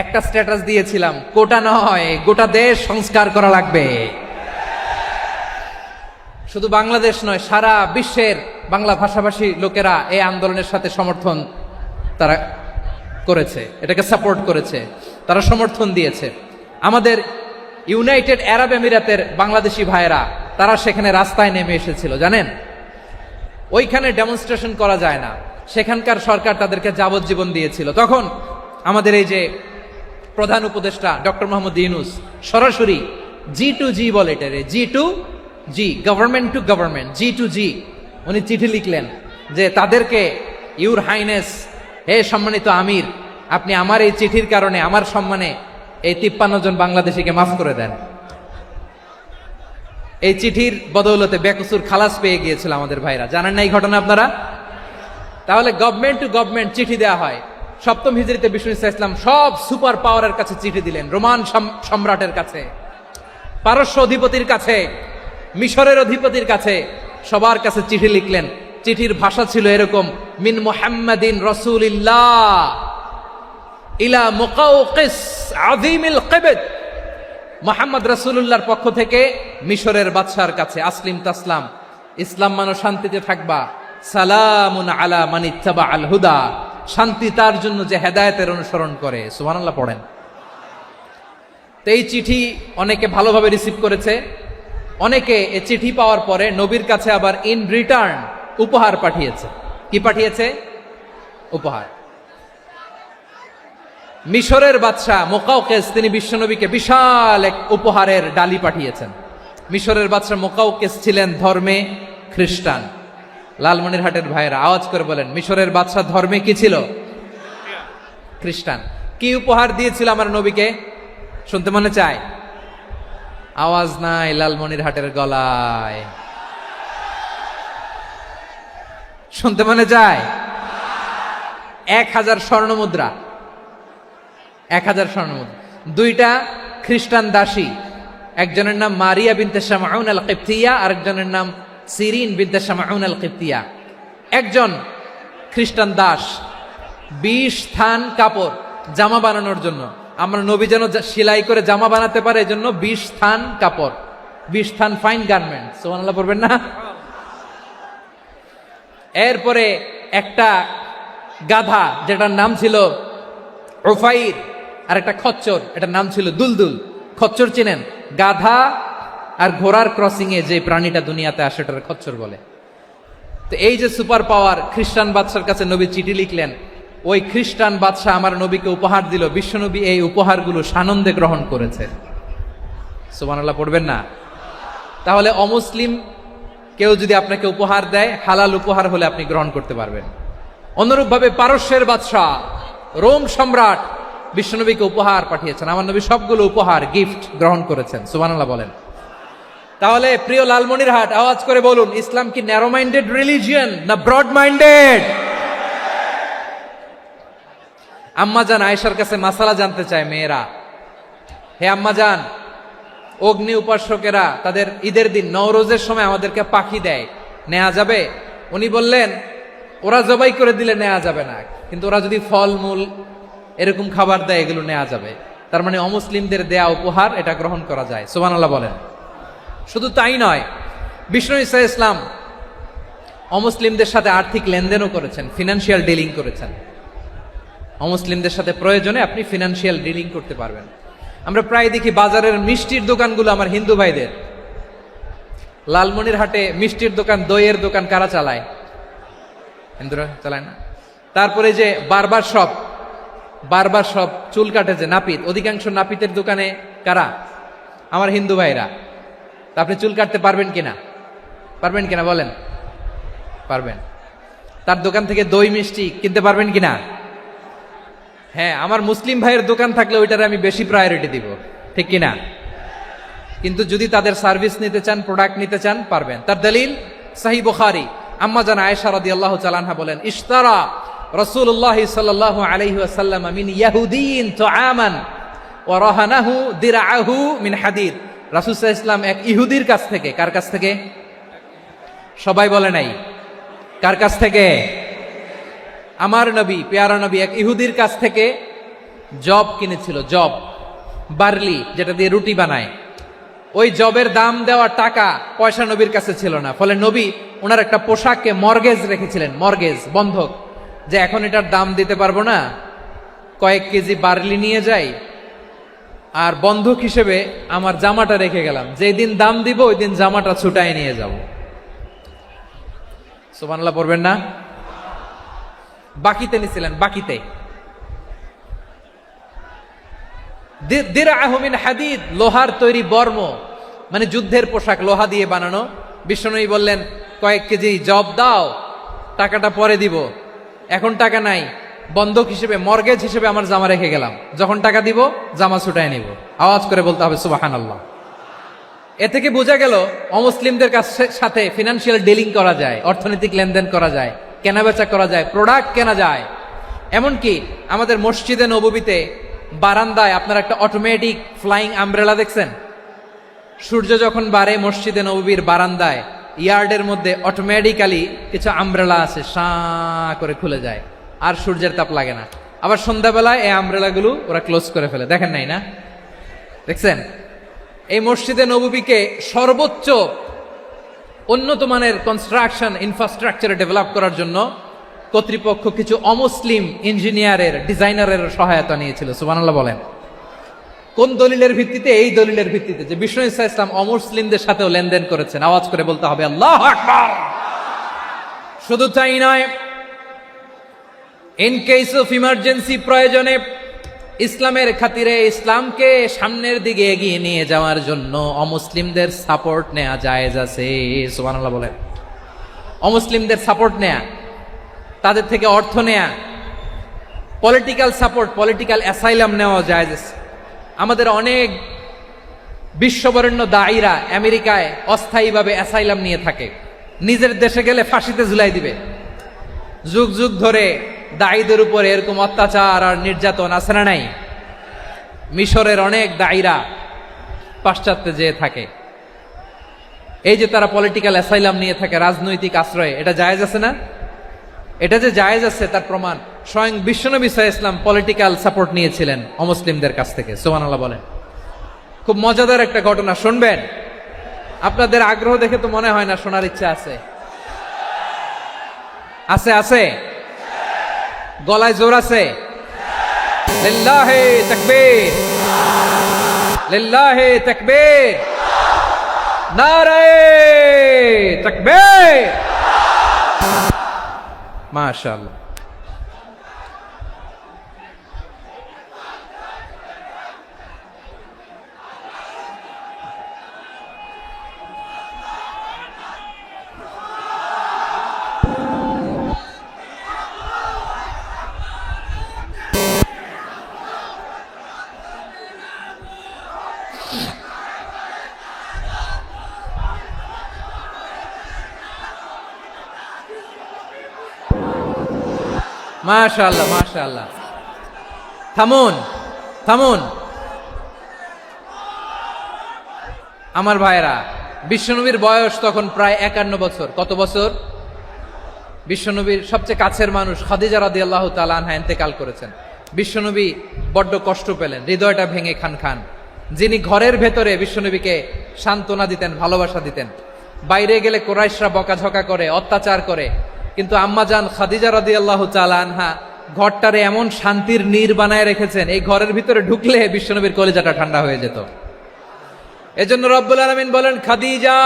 একটা স্ট্যাটাস দিয়েছিলাম, কোটা নয় গোটা দেশ সংস্কার করা লাগবে। শুধু বাংলাদেশ নয়, সারা বিশ্বের বাংলা ভাষাভাষী লোকেরা এই আন্দোলনের সাথে সমর্থন তারা করেছে, এটাকে সাপোর্ট করেছে, তারা সমর্থন দিয়েছে। আমাদের ইউনাইটেড আরব আমিরাতের বাংলাদেশি ভাইয়েরা তারা সেখানে রাস্তায় নেমে এসেছিল, জানেন? ওইখানে ডেমনস্ট্রেশন করা যায় না, সেখানকার সরকার তাদেরকে যাবজ্জীবন দিয়েছিল। তখন আমাদের এই যে প্রধান উপদেষ্টা ডক্টর মোহাম্মদ ইউনূস সরাসরি G2G বলে, এটারে G2G, government to government, G2G, উনি চিঠি লিখলেন যে তাদেরকে, ইউর হাইনেস, হে সম্মানিত আমির, আপনি আমার এই চিঠির কারণে আমার সম্মানে এই 53 জন বাংলাদেশিকে মাফ করে দেন। এই চিঠির বদৌলতে বেকসুর খালাস পেয়ে গিয়েছিল আমাদের ভাইরা, জানেন না এই ঘটনা আপনারা? তাহলে গভর্নমেন্ট টু গভর্নমেন্ট চিঠি দেওয়া হয়। 7ম হিজরিতে বিষ্ণু ইসলাম সব সুপার পাওয়ারের কাছে চিঠি দিলেন, রোমান সম্রাটের কাছে, পারস্য অধিপতির কাছে, মিশরের অধিপতির কাছে, সবার কাছে চিঠি লিখলেন। চিঠির ভাষা ছিল এরকম, মিন মুহাম্মাদিন রাসূলিল্লাহ ইলা মুকাওকিস আযীমিল কিবত, মুহাম্মদ রাসূলুল্লাহর পক্ষ থেকে মিশরের বাদশার কাছে, আসলিম তাসলাম, ইসলাম মানো, শান্তিতে থাকবা, সালামুন আলা মান ইত্তাবাআল হুদা, শান্তি তার জন্য যে হেদায়েতের অনুসরণ করে। সুবহানাল্লাহ পড়েন। তো এই চিঠি অনেকে ভালোভাবে রিসিভ করেছে, অনেকে এই চিঠি পাওয়ার পরে নবীর কাছে আবার ইন রিটার্ন উপহার পাঠিয়েছে। কি পাঠিয়েছে? উপহার। মিশরের বাদশাহ মুকাওকিস তিনি বিশ্বনবীকে বিশাল এক উপহারের ডালি পাঠিয়েছেন। মিশরের বাদশাহ মুকাওকিস ছিলেন ধর্মে খ্রিস্টান। লালমনিরহাটের ভাইয়েরা আওয়াজ করে বলেন, মিশরের বাদশাহ ধর্মে কি ছিল? খ্রিস্টান। কি উপহার দিয়েছিল আমার নবীকে? শুনতে মনে চায়? আওয়াজ নাই লালমনিরহাটের গলায়। শুনতে মনে যায়? 1000 স্বর্ণ মুদ্রা, 1000 স্বর্ণ মুদ্রা। 2টা খ্রিস্টান দাসী, একজনের নাম মারিয়া বিনতে শামাউন আল কিবতিয়া, আরেকজনের নাম সিরিন বিনতে শামাউন আল কিবতিয়া। একজন খ্রিস্টান দাস 20 থান কাপড় জামা বানানোর জন্য, আমরা নবী যেন সেলাই করে জামা বানাতে পারে এজন্য 20 থান কাপড়, 20 থান ফাইন গার্মেন্ট, সুবহানাল্লাহ পড়বেন না? এরপরে একটা গাধা যেটার নাম ছিল উফাইর, আর একটা খচ্চর, এটার নাম ছিল দুলদুল। খচ্চর চিনেন? গাধা আর ঘোড়ার ক্রসিং এ যে প্রাণীটা দুনিয়াতে আসে ওটার খচ্চর বলে। তো এই যে সুপার পাওয়ার, খ্রিস্টান বাদশার কাছে নবী চিঠি লিখলেন, ওই খ্রিস্টান বাদশা আমার নবীকে উপহার দিল, বিশ্বনবী এই উপহারগুলো সানন্দে গ্রহণ করেছে। সুবহানাল্লাহ পড়বেন না? তাহলে অমুসলিম কেউ যদি আপনাকে উপহার দেয়, হালাল উপহার হলে আপনি গ্রহণ করতে পারবেন। অনুরূপভাবে পারস্যের বাদশাহ, রোম সম্রাট বিশ্বনবীকে উপহার পাঠিয়েছেন, আমার নবী সবগুলো উপহার গিফট গ্রহণ করেছেন। সুবহানাল্লাহ বলেন। তাহলে প্রিয় লালমনিরহাট, আওয়াজ করে বলুন, ইসলাম কি ন্যারো মাইন্ডেড রিলিজিয়ন না ব্রড মাইন্ডেড? আম্মাজান আয়েশার কাছে মাসালা জানতে চায় মেয়েরা, হে আম্মাজান, অগ্নি উপাসকেরা তাদের ঈদের দিন নওরোজের সময় আমাদেরকে পাখি দেয়, নেওয়া যাবে? উনি বললেন, ওরা জবাই করে দিলে নেওয়া যাবে না, কিন্তু ওরা যদি ফল মূল এরকম খাবার দেয় এগুলো নেওয়া যাবে। তার মানে অমুসলিমদের দেয়া উপহার এটা গ্রহণ করা যায়। সুবহানাল্লাহ বলেন। শুধু তাই নয়, বিষ্ণু ঈসা ইসলাম অমুসলিমদের সাথে আর্থিক লেনদেনও করেছেন, ফিনান্সিয়াল ডিলিং করেছেন। অমুসলিমদের সাথে প্রয়োজনে আপনি ফিনান্সিয়াল ডিলিং করতে পারবেন। আমরা প্রায় দেখি বাজারের মিষ্টির দোকানগুলো আমার হিন্দু ভাইদের। লালমনিরহাটে মিষ্টির দোকান, দইয়ের দোকান কারা চালায়? হিন্দুরা চালায় না? তারপরে যে বারবার শপ, চুল কাটে যে নাপিত, অধিকাংশ নাপিতের দোকানে কারা? আমার হিন্দু ভাইরা। তা আপনি চুল কাটতে পারবেন কিনা? পারবেন কিনা বলেন? পারবেন। তার দোকান থেকে দই মিষ্টি কিনতে পারবেন কিনা? হ্যাঁ, আমার মুসলিম ভাইয়ের দোকান থাকলে ওইটারে আমি বেশি প্রায়োরিটি দিব, ঠিক কিনা? কিন্তু যদি তাদের সার্ভিস নিতে চান, প্রোডাক্ট নিতে চান, পারবেন। তার দলিল সহিহ বুখারী, আম্মা জান আয়েশা রাদিয়াল্লাহু তাআলা আনহা বলেন, ইশতারা রাসূলুল্লাহ সাল্লাল্লাহু আলাইহি ওয়াসাল্লাম মিন ইয়াহুদিয়িন তুআমান ওয়া রাহানাহু দিরআহু মিন হাদিদ। রাসূল সাল্লাল্লাহু আলাইহি ওয়াসাল্লাম এক ইহুদির কাছ থেকে, কার কাছ থেকে? সবাই বলে নাই। কার কাছ থেকে? আমার নবী, পেয়ারা নবী এক ইহুদির কাছ থেকে জব কিনেছিল। জব, বার্লি, যেটা দিয়ে রুটি বানায়। ওই জবের দাম দেওয়া টাকা পয়সা নবীর কাছে ছিল না, ফলে নবী ওনার একটা পোশাককে মর্গেজ রেখেছিলেন, মর্গেজ, বন্ধক, যে এখন এটার দাম দিতে পারবো না, কয়েক কেজি বার্লি নিয়ে যাই আর বন্ধক হিসেবে আমার জামাটা রেখে গেলাম, যেই দিন দাম দিব ওই দিন জামাটা ছুটাই নিয়ে যাব। সুবহানাল্লাহ পড়বেন না? বাকিতে নিছিলেন, বাকিতে। দিরআহু মিন হাদিদ, লোহার তৈরি বর্ম, মানে যুদ্ধের পোশাক, লোহা দিয়ে বানানো। বিষ্ণুনবী বললেন, কয়েক কেজি জব দাও, টাকাটা পরে দিব, এখন টাকা নাই, বন্ধক হিসেবে, মর্গেজ হিসেবে আমার জামা রেখে গেলাম, যখন টাকা দিব জামা ছুটায় নিব। আওয়াজ করে বলতে হবে সুবহানাল্লাহ। এ থেকে বোঝা গেল অমুসলিমদের সাথে ফিনান্সিয়াল ডিলিং করা যায়, অর্থনৈতিক লেনদেন করা যায়, কেনাবেচা করা যায়, প্রোডাক্ট কেনা যায়। এমনকি আমাদের মসজিদে নববীতে বারান্দায় আপনার একটা অটোমেটিক ফ্লাইং আমব্রেলা দেখছেন? সূর্য যখন বাড়ে মসজিদে নববীর বারান্দায় ইয়ার্ডের মধ্যে অটোমেটিক্যালি কিছু আমব্রেলা আছে, সাঁ করে খুলে যায়, আর সূর্যের তাপ লাগে না। আবার সন্ধ্যাবেলায় এই আমব্রেলাগুলো ওরা ক্লোজ করে ফেলে, দেখেন নাই না? দেখছেন? এই মসজিদে নববীকে সর্বোচ্চ উন্নত মানের কনস্ট্রাকশন ইনফ্রাস্ট্রাকচারে ডেভেলপ করার জন্য কর্তৃপক্ষ কিছু অমুসলিম ইঞ্জিনিয়ারের, ডিজাইনারের সহায়তা নিয়েছিল। সুবহানাল্লাহ বলেন। কোন দলিলের ভিত্তিতে? এই দলিলের ভিত্তিতে যে বিষ্ণু ঈসা ইসলাম অমুসলিমদের সাথেও লেনদেন করেছেন। আওয়াজ করে বলতে হবে আল্লাহু আকবার। শুধু তাই নয়, ইন কেস অফ ইমার্জেন্সি, প্রয়োজনে ইসলামের খাতিরে, ইসলামকে সামনের দিকে এগিয়ে নিয়ে যাওয়ার জন্য অমুসলিমদের সাপোর্ট নেওয়া জায়েজ আছে। সুবহানাল্লাহ বলেন। অমুসলিমদের সাপোর্ট নেয়া, তাদের থেকে অর্থ নেয়া, পলিটিক্যাল সাপোর্ট, পলিটিক্যাল অ্যাসাইলাম নেওয়া জায়েজ আছে। আমাদের অনেক বিশ্ববরেণ্য দায়ীরা আমেরিকায় অস্থায়ীভাবে অ্যাসাইলাম নিয়ে থাকে, নিজের দেশে গেলে ফাঁসিতে ঝুলাই দিবে, যুগ যুগ ধরে দায়ীদের উপরে এরকম অত্যাচার আর নির্যাতন আছে না নাই? মিশরের অনেক দায়ীরা পাশ্চাত্যে যেয়ে থাকে, এই যে তারা পলিটিক্যাল অ্যাসাইলাম নিয়ে থাকে, রাজনৈতিক আশ্রয়, এটা জায়েজ আছে না? এটা যে জায়েজ আছে তার প্রমাণ স্বয়ং বিশ্বনবী সাল্লাল্লাহু আলাইহি ওয়াসাল্লাম পলিটিক্যাল সাপোর্ট নিয়েছিলেন অমুসলিমদের কাছ থেকে। সুবহানাল্লাহ বলেন। খুব মজাদার একটা ঘটনা শুনবেন। আপনাদের আগ্রহ দেখে তো মনে হয় না শোনার ইচ্ছা আছে। আছে আছে, গলায় জোর আছে। লিল্লাহি তাকবীর, লিল্লাহি তাকবীর, নারায়ে তাকবীর। মাশাআল্লাহ। মাশাআল্লাহ মাশাআল্লাহ। থামুন থামুন আমার ভাইরা। বিশ্বনবীর বয়স তখন প্রায় 51 বছর। কত বছর? বিশ্বনবীর সবচেয়ে কাছের মানুষ খাদিজা রাদিয়াল্লাহু তাআলা আনহা ইন্তেকাল করেছেন। বিশ্বনবী বড্ড কষ্ট পেলেন, হৃদয়টা ভেঙে খান খান। যিনি ঘরের ভেতরে বিশ্বনবীকে সান্ত্বনা দিতেন, ভালোবাসা দিতেন, বাইরে গেলে কুরাইশরা বকাঝকা করে, অত্যাচার করে, কিন্তু আম্মাজান খাদিজা রাদিয়াল্লাহু তাআলা আনহা ঘরটারে এমন শান্তির নীড় বানায় রেখেছেন, এই ঘরের ভিতরে ঢুকলে বিশ্বনবীর কলিজাটা ঠান্ডা হয়ে যেত। এজন্য রব্বুল আলামিন বলেন, খাদিজা,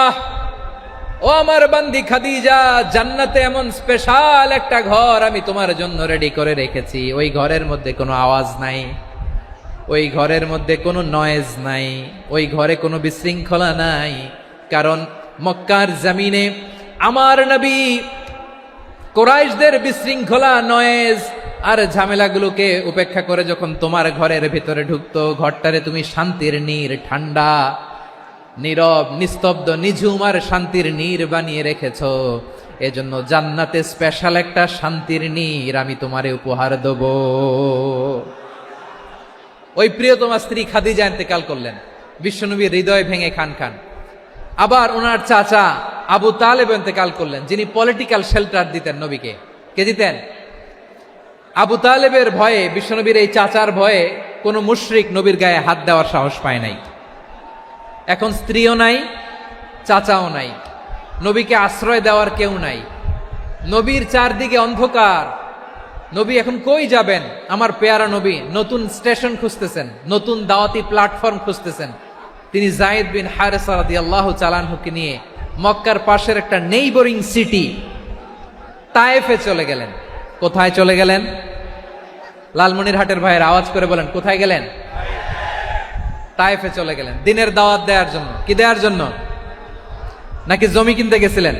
ও আমার বান্দি খাদিজা, জান্নাতে এমন স্পেশাল একটা ঘর আমি তোমার জন্য রেডি করে রেখেছি। ওই ঘরের মধ্যে কোনো আওয়াজ নাই, ওই ঘরের মধ্যে কোনো নয়েজ নাই, ওই ঘরে কোনো বিশৃঙ্খলা নাই। কারণ মক্কার জমিনে আমার নবী কুরাইশদের বিশৃঙ্খলা, নয়েজ আর ঝামেলাগুলোকে উপেক্ষা করে যখন তোমার ঘরের ভিতরে ঢুকতো, ঘরটারে তুমি শান্তির নীড়, ঠান্ডা, নীরব, নিস্তব্ধ, নিঝুম আর শান্তির নীড় বানিয়ে রেখেছো। এজন্য জান্নাতে স্পেশাল একটা শান্তির নীড় আমি তোমারে উপহার দেব। ওই প্রিয়তমা স্ত্রী খাদিজা ইন্তেকাল করলেন, বিশ্বনবীর হৃদয় ভেঙে খান খান। আবার ওনার চাচা আবু তালেব ইন্তেকাল করলেন, যিনি পলিটিক্যাল শেল্টার দিতেন নবীকে। কে দিতেন? আবু তালেবের ভয়ে, বিশ্বনবীর এই চাচার ভয়ে কোনো মুশরিক নবীর গায়ে হাত দেওয়ার সাহস পায় নাই। এখন স্ত্রীও নাই, চাচাও নাই, নবীকে আশ্রয় দেওয়ার কেউ নাই। নবীর চারদিকে অন্ধকার। নবী এখন কই যাবেন? আমার পেয়ারা নবী নতুন স্টেশন খুঁজতেছেন, নতুন দাওয়াতি প্ল্যাটফর্ম খুঁজতেছেন। তিনি যায়েদ বিন হারেসা রাদিয়াল্লাহু তাআলা আনহুকে নিয়ে মক্কার পাশের একটা নেইবরিং সিটি তায়েফে চলে গেলেন। কোথায় চলে গেলেন? লালমনিরহাটের ভাইয়ের আওয়াজ করে বলেন, কোথায় গেলেন? তায়েফে চলে গেলেন দিনের দাওয়াত দেওয়ার জন্য। কি দেওয়ার জন্য? নাকি জমি কিনতে গেছিলেন?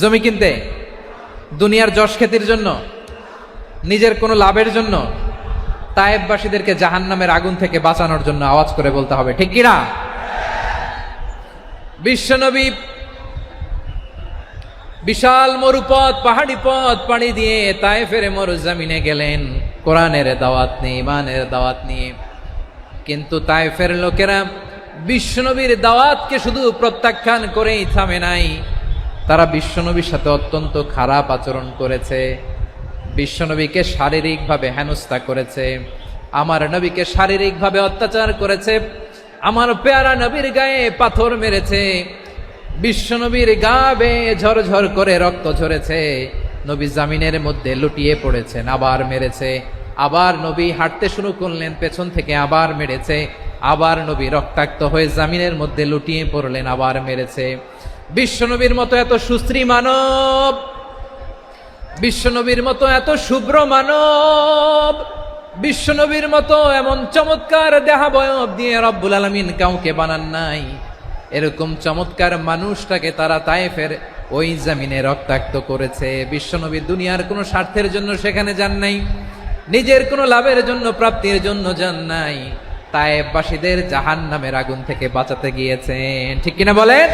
জমি কিনতে? দুনিয়ার যশ খ্যাতির জন্য? নিজের কোনো লাভের জন্য? তায়েফবাসীদেরকে জাহান্নামের আগুন থেকে বাঁচানোর জন্য। আওয়াজ করে বলতে হবে, ঠিক কিনা? বিশ্বনবী বিশাল মরুপথ, পাহাড়ি পথ পাড়ি দিয়ে তায়েফের মরুজমিনে গেলেন কোরআনের দাওয়াত নিয়ে, ইমানের দাওয়াত নিয়ে। কিন্তু তায়েফের লোকেরা বিশ্বনবীর দাওয়াতকে শুধু প্রত্যাখ্যান করেই থামে নাই, তারা বিশ্বনবীর সাথে অত্যন্ত খারাপ আচরণ করেছে। বিশ্বনবীকে শারীরিকভাবে হেনস্থা করেছে, আমার নবীকে শারীরিকভাবে অত্যাচার করেছে, আমার পেয়ারা নবীর গায়ে পাথর মেরেছে, বিশ্বনবীর গা বেয়ে ঝরঝর করে রক্ত ঝরেছে, নবী জামিনের মধ্যে লুটিয়ে পড়েছেন, আবার মেরেছে। আবার নবী হাঁটতে শুরু করলেন, পেছন থেকে আবার মেরেছে। আবার নবী রক্তাক্ত হয়ে জামিনের মধ্যে লুটিয়ে পড়লেন, আবার মেরেছে। বিশ্বনবীর মতো এত সুশ্রী মানব, বিশ্বনবীর মতো এত শুভ্র মানব, বিশ্বনবীর মতো এমন চমৎকার দেহাবয়ব দিয়ে রব্বুল আলামিন কাউকে বানান নাই। এরকম চমৎকার মানুষটাকে তারা তায়েফের ওই জমিনে রক্তাক্ত করেছে। বিশ্বনবী দুনিয়ার কোনো স্বার্থের জন্য সেখানে যান নাই, নিজের কোনো লাভের জন্য, প্রাপ্তির জন্য যান নাই, তায়েফবাসীদের জাহান্নামের আগুন থেকে বাঁচাতে গিয়েছেন। ঠিক কিনা বলেন?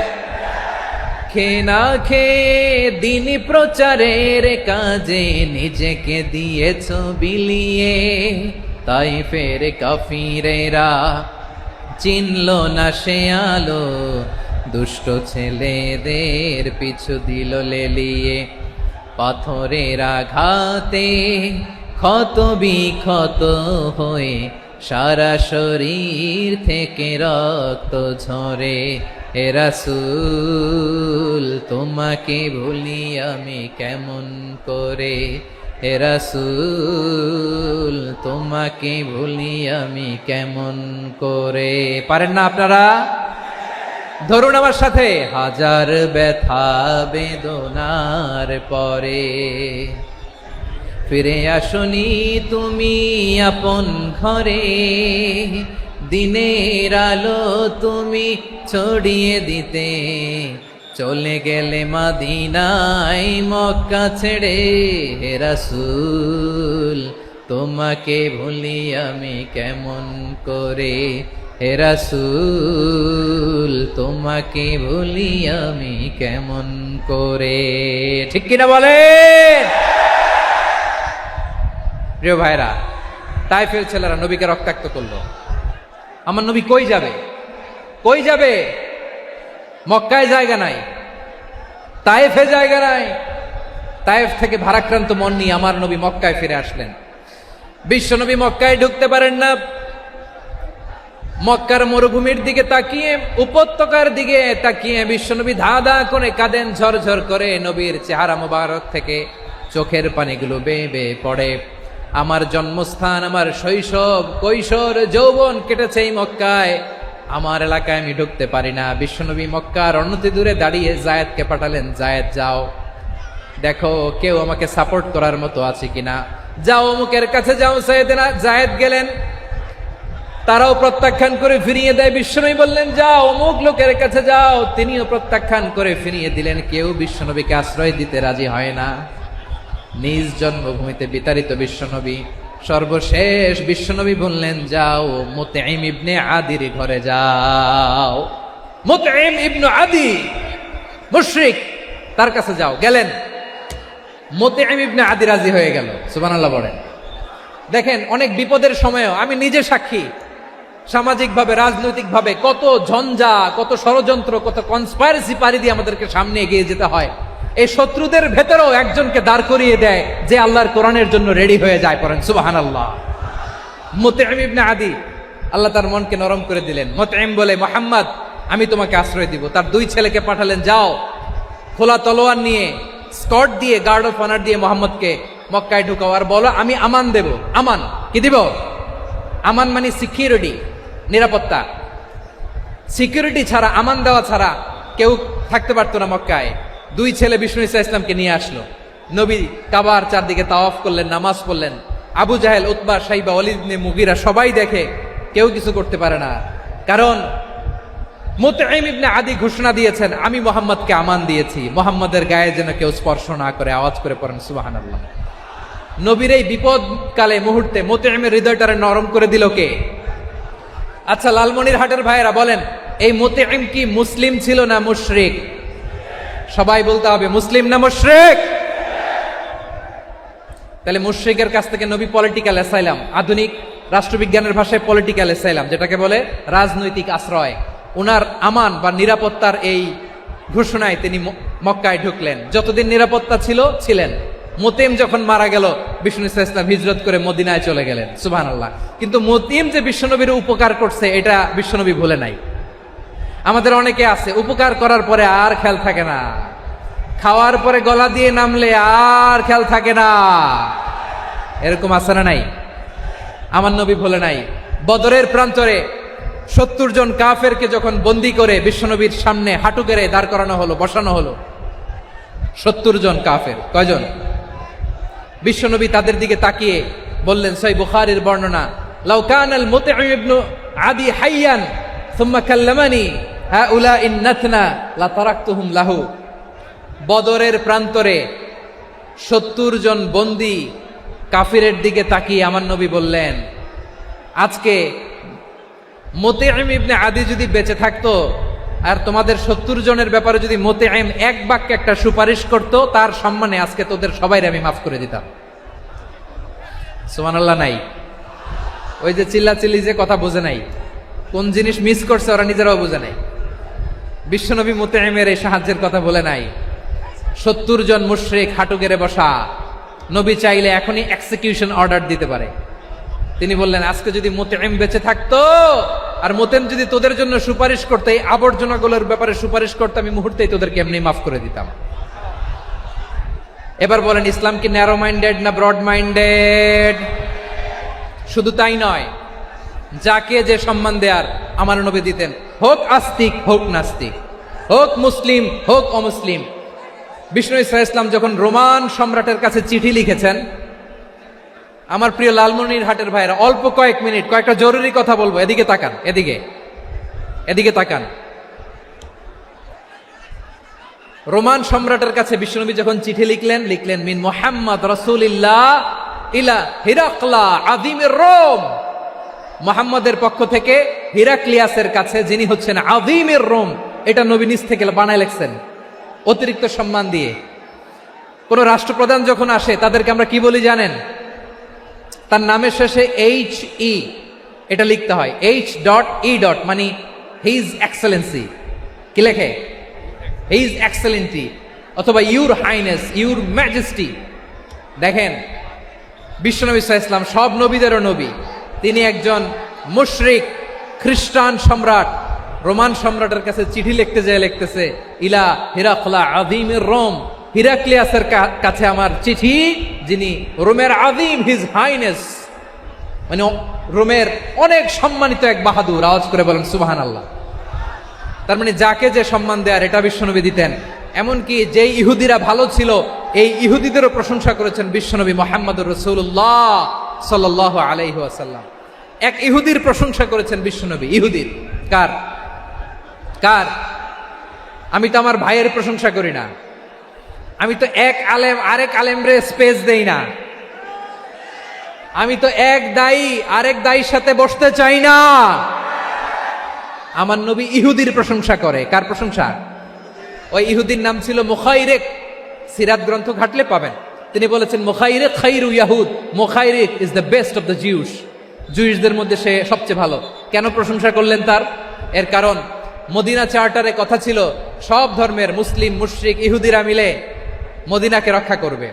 খেয়ে না খেয়ে দিন প্রচারের কাজে নিজেকে দিয়েছ বিলিয়ে, তাই ফের কাফিরেরা চিনল না সে আলো, দুষ্ট ছেলেদের পিছু দিল লেলিয়ে। পাথরের আঘাতে ক্ষত বিক্ষত হয়ে সারা শরীর থেকে রক্ত ঝরে। হে রাসূল তোমাকে ভুলি আমি কেমন করে, হে রাসূল তোমাকে ভুলি আমি কেমন করে। পারেন না আপনারা? ধরুন আমার সাথে। হাজার ব্যথা বেদনার পরে ফিরে আসনি তুমি আপন ঘরে, দিনের আলো তুমি ছড়িয়ে দিতে, চলে গেলে মদিনায় মক্কা ছেড়ে। হে রাসূল তোমাকে ভুলি আমি কেমন করে, হে রাসূল তোমাকে ভুলি আমি কেমন করে। ঠিক কিনা বলে? প্রিয় ভাইরা, তাইফের ছেলেরা নবীকে রক্তাক্ত করলো। আমার নবী কই যাবে? কই যাবে? মক্কায় জায়গা নাই, তাইফে জায়গা নাই। তাইফ থেকে ভারাক্রান্ত মন নিয়ে আমার নবী মক্কায় ফিরে আসলেন। বিশ্ব নবী মক্কায় ঢুকতে পারেন না। মক্কার মরুভূমির দিকে তাকিয়ে, উপত্যকার দিকে তাকিয়ে বিশ্বনবী ধা ধা করে কাঁদেন, ঝরঝর করে। নবীর চেহারা মোবারক থেকে চোখের পানিগুলো বেয়ে বেয়ে পড়ে। আমার জন্মস্থান, আমার শৈশব, কৈশোর, যৌবন কেটেছে এই মক্কায়। আমার এলাকায় আমি ঢুকতে পারি না। বিশ্বনবী মক্কার অনতি দূরে দাঁড়িয়ে জায়েদকে পাঠালেন, জায়েদ যাও দেখো কেউ আমাকে সাপোর্ট করার মতো আছে কিনা, যাও অমুকের কাছে যাও। সাইয়েদনা জায়েদ গেলেন, তারাও প্রত্যাখ্যান করে ফিরিয়ে দেয়। বিশ্বনবী বললেন যাও অমুক লোকের কাছে যাও, তিনিও প্রত্যাখ্যান করে ফিরিয়ে দিলেন। কেউ বিশ্বনবীকে আশ্রয় দিতে রাজি হয় না। নিজ জন্মভূমিতে বিতাড়িত বিশ্বনবী, সর্বশেষ বিশ্বনবী বললেন যাও মুতঈম ইবনে আদির ঘরে যাও। মুতঈম ইবনে আদি মুশরিক, তার কাছে যাও। গেলেন, মুতঈম ইবনে আদি রাজি হয়ে গেল। সুবহানাল্লাহ বলেন। দেখেন, অনেক বিপদের সময়ও আমি নিজে সাক্ষী, সামাজিকভাবে রাজনৈতিকভাবে কত ঝঞ্ঝা, কত ষড়যন্ত্র, কত কনস্পাইরেসি পাড়ি দিয়ে আমাদেরকে সামনে এগিয়ে যেতে হয়। এই শত্রুদের ভেতরেও একজনকে দাঁড় করিয়ে দেয় যে আল্লাহর কোরআনের জন্য রেডি হয়ে যায়। পড়েন সুবহানাল্লাহ। মুতঈম ইবনে আদি, আল্লাহ তার মনকে নরম করে দিলেন। মুতঈম বলে, মুহাম্মদ আমি তোমাকে আশ্রয় দিব। তার দুই ছেলেকে পাঠালেন, যাও খোলা তলোয়ার নিয়ে, স্কট দিয়ে, গার্ড অফ অনার দিয়ে মুহাম্মদকে মক্কায় ঢুকাও, আর বলো আমি আমান দেব। আমান কি দিব? আমান মানে সিকিউরিটি, নিরাপত্তা। সিকিউরিটি ছাড়া, আমান দেওয়া ছাড়া কেউ থাকতে পারতো না মক্কায়। দুই ছেলে বিষ্ণু ইসা ইসলামকে নিয়ে আসলো। নবী কাবার চারদিকে তাওয়াফ করলেন, নামাজ পড়লেন। আবু জাহেল, উতবা, সাইবা, ওয়ালিদ ইবনে মুগীরা সবাই দেখে, কেউ কিছু করতে পারে না। কারণ মুতঈম ইবনে আদি ঘোষণা দিয়েছেন আমি মুহাম্মদকে আমান দিয়েছি, মুহাম্মদের গায়ে যেন কেউ স্পর্শ না করে। আওয়াজ করে পড়েন সুবহানাল্লাহ। নবীর এই বিপদকালে মুহূর্তে মুতঈমের হৃদয়টারে নরম করে দিল কে? আচ্ছা, লালমনিরহাটের ভাইয়েরা বলেন, এই মুতঈম কি মুসলিম ছিল না মুশরিক? সবাই বলতে হবে মুসলিম না মুশরিক? তাহলে মুশরিকের কাছ থেকে নবী পলিটিক্যাল অ্যাসাইলাম, আধুনিক রাষ্ট্রবিজ্ঞানের ভাষায় পলিটিক্যাল অ্যাসাইলাম, যেটাকে বলে রাজনৈতিক আশ্রয়, উনার আমান বা নিরাপত্তার এই ঘোষণায় তিনি মক্কায় ঢুকলেন। যতদিন নিরাপত্তা ছিল ছিলেন। মুতঈম যখন মারা গেল, বিষ্ণু ইসলাম হিজরত করে মদিনায় চলে গেলেন। সুবহানাল্লাহ। কিন্তু মুতঈম যে বিশ্বনবীর উপকার করছে এটা বিশ্বনবী ভুলে নাই। আমাদের অনেকে আছে উপকার করার পরে আর খেয়াল থাকে না, খাওয়ার পরে গলা দিয়ে নামলে আর খেয়াল থাকে না। এরকম আছে না নাই? আমার নবী ভুলে নাই। বদরের প্রান্তরে 70 জন কাফেরকে যখন বন্দী করে বিশ্বনবীর সামনে হাঁটু গেড়ে দাঁড় করানো হলো, বসানো হলো, 70 জন কাফের। কয়জন? বিশ্বনবী তাদের দিকে তাকিয়ে বললেন, সহিহ বুখারীর বর্ণনা, লাউ কানাল মুতঈম ইবনে আদি হাইয়ান সুম্মা কাল্লামানি হাউলা ইন্নাতনা লা তারাকতুহুম লাহু। বদরের প্রান্তরে 70 জন বন্দী কাফিরের দিকে তাকিয়ে আমার নবী বললেন, আজকে মুতঈম ইবনে আদি যদি বেঁচে থাকতো আর তোমাদের 70 জনের ব্যাপারে যদি মোতেআম এক বাক্যে একটা সুপারিশ করত, তার সম্মানে আজকে তোদের সবাইরে আমি মাফ করে দিতাম। সুবহানাল্লাহ নাই? ওই যে চিল্লাচিল্লি যে কথা বোঝে নাই, কোন জিনিস মিস করছে ওরা নিজেরাও বোঝে নাই। বিশ্বনবী মোতেআমের এই সাহায্যের কথা বলে নাই। 70 জন মুশরিক হাঁটু গেড়ে বসা, নবী চাইলে এখনই এক্সিকিউশন অর্ডার দিতে পারে। তিনি বললেন, আজকে যদি মোতেআম বেঁচে থাকতো আর মোতেম যদি তোদের জন্য সুপারিশ করতে, এই আবর্জনাগুলোর ব্যাপারে সুপারিশ করতে, আমি মুহূর্তেই তোদেরকে এমনি মাফ করে দিতাম। এবার বলেন, ইসলাম কি ন্যারো মাইন্ডেড না ব্রড মাইন্ডেড? শুধু তাই নয়, যাকে যে সম্মান দেয়ার আমার নবী দিতেন, হোক আস্তিক হোক নাস্তিক, হোক মুসলিম হোক অমুসলিম। বিষ্ণু ইসলাম যখন রোমান সম্রাটের কাছে চিঠি লিখেছেন, আমার প্রিয় লালমনিরহাটের ভাইরা, অল্প কয়েক মিনিট কয়েকটা জরুরি কথা বলবো, এদিকে তাকান, এদিকে তাকান। রোমান সম্রাটের কাছে বিশ্বনবী যখন চিঠি লিখলেন মিন মুহাম্মদ রাসূলিল্লাহ ইলা হিরাকলা আযীমির রোম, মুহাম্মদের পক্ষ থেকে হিরাক্লিয়াসের কাছে, যিনি হচ্ছেন আযীমির রোম। এটা নবী নিজ থেকে বানায় লিখছেন অতিরিক্ত সম্মান দিয়ে। কোন রাষ্ট্রপ্রধান যখন আসে তাদেরকে আমরা কি বলি জানেন? তার নামের শেষে HE এটা লিখতে হয়, H.E. মানে হিজ এক্সেলেন্সি। কি লেখে? হিজ এক্সেলেন্টি, অথবা ইউর হাইনেস, ইউর ম্যাজেস্টি। দেখেন, বিশ্বনবী সাল্লাল্লাহু আলাইহি ওয়াসাল্লাম সব নবীদেরও নবী, তিনি একজন মুশরিক খ্রিস্টান সম্রাট রোমান সম্রাটের কাছে চিঠি লিখতে যায়, লিখতেছে ইলা হিরাকলা আযীমির রোম, হিরাক্লিয়াসের কাছে আমার চিঠি, যিনি রোমের আযীম, হিজ হাইনেস, মানে রোমের অনেক সম্মানিত এক বাহাদুর। আওয়াজ করে বলেন সুবহানাল্লাহ। তার মানে যাকে যে সম্মান দেয়ার এটা বিশ্বনবী দিতেন। এমনকি যেই ইহুদিরা ভালো ছিল, এই ইহুদিদেরও প্রশংসা করেছেন বিশ্বনবী মুহাম্মদুর রাসূলুল্লাহ সাল্লাল্লাহু আলাইহি ওয়াসাল্লাম। এক ইহুদির প্রশংসা করেছেন বিশ্বনবী। ইহুদির কার? আমি তো আমার ভাইয়ের প্রশংসা করি না, আমি তো এক আলেম আরেক আলেমরে স্পেস দেই না, আমি তো এক দায়ী আরেক দায়ীর সাথে বসতে চাই না। আমার নবী ইহুদির প্রশংসা করে। কার প্রশংসা? ওই ইহুদির নাম ছিল মুখাইরেক। সিরাত গ্রন্থ ঘাটলে পাবেন। তিনি বলেছেন, মুখাইরেক খাইরু ইয়াহুদ, Mukhairiq is the best of the Jews. জুইশদের মধ্যে সে সবচেয়ে ভালো। কেন প্রশংসা করলেন তার? এর কারণ মদিনা চার্টারে কথা ছিল সব ধর্মের মুসলিম, মুশরিক, ইহুদিরা মিলে মদিনাকে রক্ষা করবে।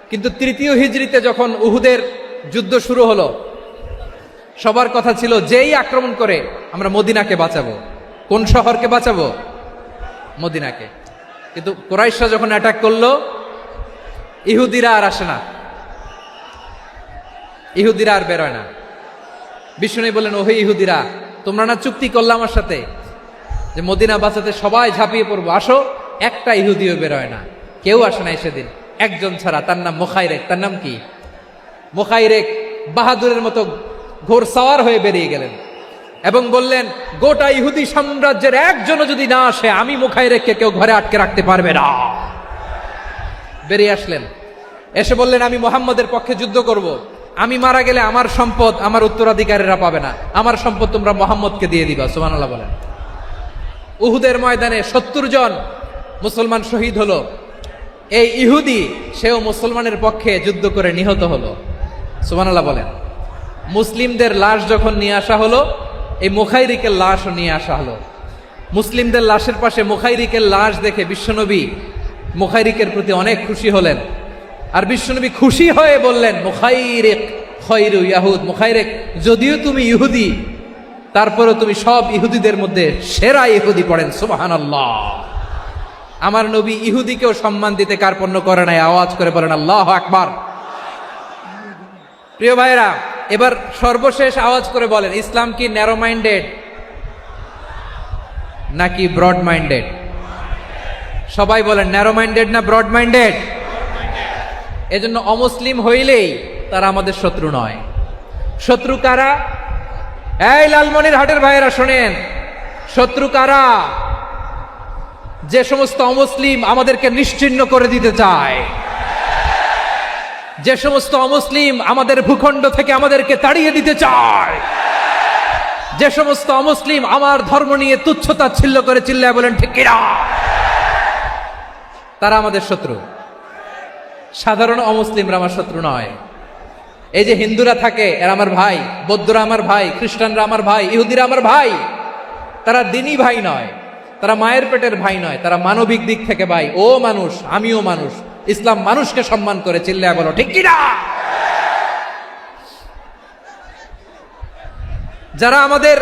কিন্তু তৃতীয় হিজরিতে যখন উহুদের যুদ্ধ শুরু হলো, সবার কথা ছিল যেই আক্রমণ করে আমরা মদিনাকে বাঁচাবো। কোন শহরকে বাঁচাবো? মদিনাকে। কিন্তু কুরাইশরা যখন অ্যাটাক করলো, ইহুদিরা আর আসে না, ইহুদিরা আর বেরোয় না। বিষ্ণু বললেন, ওহে ইহুদিরা, তোমরা না চুক্তি করলে আমার সাথে যে মদিনা বাঁচাতে সবাই ঝাঁপিয়ে পড়বো, আসো। একটা ইহুদিও বেরোয় না, কেউ আসে নাই সেদিন, একজন ছাড়া। তার নাম মুখাইরেক। তার নাম কি? মুখাইরেক বাহাদুরের মতো ঘোড়সাওয়ার হয়ে বেরিয়ে গেলেন এবং বললেন, গোটা ইহুদি সাম্রাজ্যের একজনও যদি না আসে, আমি মুখাইরেককে কেউ ঘরে আটকে রাখতে পারবে না। বেরিয়ে আসলেন, এসে বললেন, আমি মুহাম্মদের পক্ষে যুদ্ধ করব। আমি মারা গেলে আমার সম্পদ আমার উত্তরাধিকারীরা পাবে না, আমার সম্পদ তোমরা মুহাম্মদকে দিয়ে দিবা। সুবহানাল্লাহ বলেন। উহুদের ময়দানে 70 জন মুসলমান শহীদ হলো। এই ইহুদি, সেও মুসলমানের পক্ষে যুদ্ধ করে নিহত হলো। সুবহানাল্লাহ বলেন। মুসলিমদের লাশ যখন নিয়ে আসা হলো, এই মুখাইরিকের লাশও নিয়ে আসা হলো। মুসলিমদের লাশের পাশে মুখাইরিকের লাশ দেখে বিশ্বনবী মুখাইরিকের প্রতি অনেক খুশি হলেন। আর বিশ্বনবী খুশি হয়ে বললেন, মুখাইরিক খায়রু ইয়াহুদ, মুখাইরিক যদিও তুমি ইহুদি, তারপরেও তুমি সব ইহুদিদের মধ্যে সেরা ইহুদি। পড়েন সুবহানাল্লাহ। আমার নবী ইহুদিকেও সম্মান দিতে কার্পণ্য করে নাই। আওয়াজ করে বলেন আল্লাহু আকবার। প্রিয় ভাইরা, এবার সর্বশেষ আওয়াজ করে বলেন, ইসলাম কি ন্যারো মাইন্ডেড নাকি ব্রড মাইন্ডেড? সবাই বলেন, ন্যারো মাইন্ডেড না ব্রড মাইন্ডেড? এজন্য অমুসলিম হইলেই তারা আমাদের শত্রু নয়। শত্রু কারা? এই লালমনিরহাটের ভাইয়েরা শোনেন, শত্রু কারা? যে সমস্ত অমুসলিম আমাদেরকে নিশ্চিহ্ন করে দিতে চায়, যে সমস্ত অমুসলিম আমাদের ভূখণ্ড থেকে আমাদেরকে তাড়িয়ে দিতে চায়, যে সমস্ত অমুসলিম আমার ধর্ম নিয়ে তুচ্ছতাচ্ছিল্য করে চিল্লায় বলেন ঠিক কিনা, তারা আমাদের শত্রু। সাধারণ অমুসলিমরা আমার শত্রু নয়। এই যে হিন্দুরা থাকে এরা আমার ভাই, বৌদ্ধরা আমার ভাই, খ্রিস্টানরা আমার ভাই, ইহুদিরা আমার ভাই। তারা দিনই ভাই নয়, তারা মায়ের পেটের ভাই নয়, তারা মানবিক দিক থেকে ভাই। ও মানুষ, আমিও মানুষ। ইসলাম মানুষকে সম্মান করে, চিল্লায় বলো ঠিক কিনা। যারা আমাদের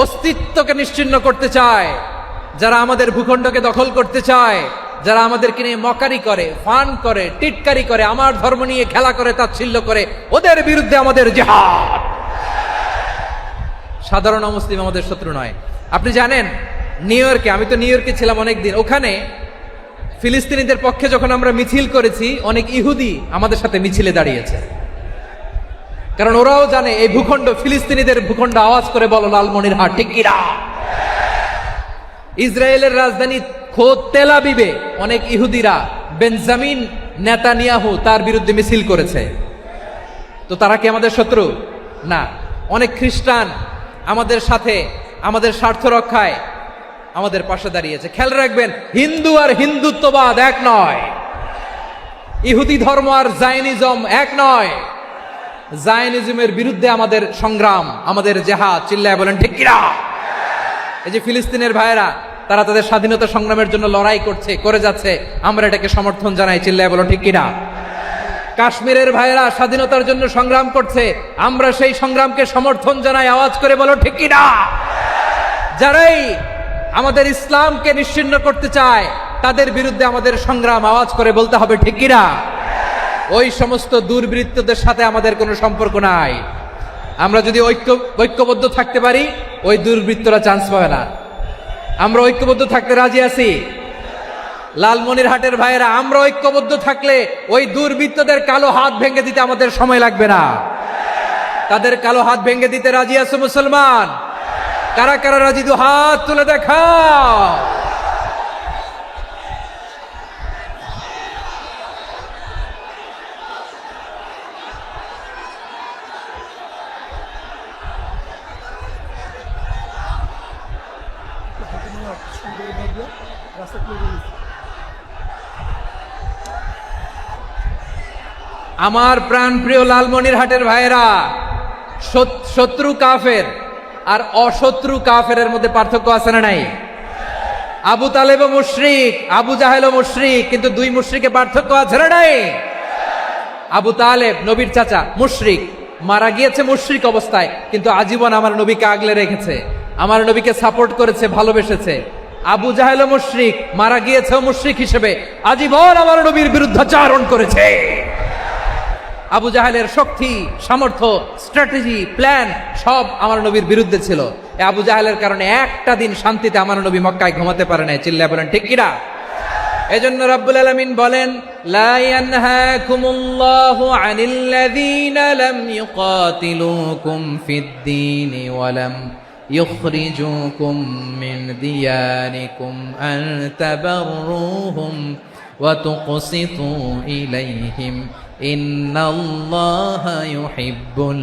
অস্তিত্বকে নিশ্চিহ্ন করতে চায়, যারা আমাদের ভূখণ্ডকে দখল করতে চায়, যারা আমাদেরকে নিয়ে মকারি করে, ফান করে, টিটকারি করে, আমার ধর্ম নিয়ে খেলা করে, তাচ্ছিল্য করে, ওদের বিরুদ্ধে আমাদের জিহাদ। সাধারণ মুসলিম আমাদের শত্রু নয়। আপনি জানেন নিউ ইয়র্কে, আমি তো নিউ ইয়র্কে ছিলাম অনেকদিন, ওখানে ফিলিস্তিনিদের পক্ষে যখন আমরা মিছিল করেছি, অনেক ইহুদি আমাদের সাথে মিছিলে দাঁড়িয়েছে। কারণ ওরাও জানে এই ভূখণ্ড ফিলিস্তিনিদের ভূখণ্ড। আওয়াজ করে বলো লালমনিরহাট ঠিক কিনা। ইসরায়েলের রাজধানী খোদ তেল আবিবে অনেক ইহুদিরা বেঞ্জামিন নেতানিয়াহু তার বিরুদ্ধে মিছিল করেছে। তো তারা কি আমাদের শত্রু? না। অনেক খ্রিস্টান আমাদের সাথে, আমাদের স্বার্থ রক্ষায় আমাদের পাশে দাঁড়িয়েছে। খেয়াল রাখবেন, হিন্দু আর হিন্দুত্ববাদ এক নয়, ইহুদি ধর্ম আর জায়নিজম এক নয়। জায়নিজমের বিরুদ্ধে আমাদের সংগ্রাম, আমাদের জেহাদ, চিল্লায় বলেন ঠিক কিনা। এই যে ফিলিস্তিনের ভাইয়েরা, তারা তাদের স্বাধীনতা সংগ্রামের জন্য লড়াই করছে, করে যাচ্ছে, আমরা এটাকে সমর্থন জানাই, চিল্লায় বলো ঠিক কিনা। কাশ্মীরের ভাইয়েরা স্বাধীনতার জন্য সংগ্রাম করছে, আমরা সেই সংগ্রামকে সমর্থন জানাই, আওয়াজ করে বলো ঠিক কিনা। যারাই আমাদের ইসলামকে নিশ্চিহ্ন করতে চায় তাদের বিরুদ্ধে আমাদের সংগ্রাম, আওয়াজ করে বলতে হবে ঠিক কিনা। ওই সমস্ত দুর্বৃত্তদের সাথে আমাদের কোনো সম্পর্ক নাই। আমরা যদি ঐক্যবদ্ধ থাকতে পারি, ওই দুর্বৃত্তরা চান্স পাবে না। আমরা ঐক্যবদ্ধ থাকতে রাজি আছি। লালমনিরহাটের ভাইয়েরা, আমরা ঐক্যবদ্ধ থাকলে ওই দুর্বৃত্তদের কালো হাত ভেঙে দিতে আমাদের সময় লাগবে না। তাদের কালো হাত ভেঙে দিতে রাজি আছে মুসলমান? কারা কারা রাজি? দু হাত তুলে দেখাও। আমার প্রাণ প্রিয় লালমনিরহাটের ভাইয়েরা, শত্রু কাফের আর অশত্রু কাফেরের মধ্যে পার্থক্য আছে না নাই? আবু তালেবও মুশরিক, আবু জাহেলও মুশরিক, কিন্তু দুই মুশরিকে পার্থক্য আছে না নাই? আবু তালেব নবীর চাচা, মুশরিক, মারা গিয়েছে মুশরিক অবস্থায়, কিন্তু আজীবন আমার নবীকে আগলে রেখেছে, আমার নবীকে সাপোর্ট করেছে, ভালোবেসেছে। আবু জাহেলও মুশরিক, মারা গিয়েছে মুশরিক হিসেবে, আজীবন আমার নবীর বিরুদ্ধাচারণ করেছে। আবু জাহেলের শক্তি, সামর্থ্য, স্ট্র্যাটেজি, প্ল্যান সব আমার নবীর বিরুদ্ধে ছিল। এই আবু জাহেলের কারণে একটা দিন শান্তিতে আমার নবী মক্কায় ঘুমাতে পারে নাই, চিল্লায় বলেন ঠিক কিনা। এজন্য রব্বুল আলামিন বলেন, লা ইয়ানহাকুমুল্লাহু আনিল্লাযীনা লাম ইউকাতিলুকুম ফিদ-দীনি ওয়া লাম ইখরিজুকুম মিন দিয়ারিকুম আন তাবাররুহুম ওয়া তুকসিতু ইলাইহিম ইন্নাল্লাহা ইউহিব্বুল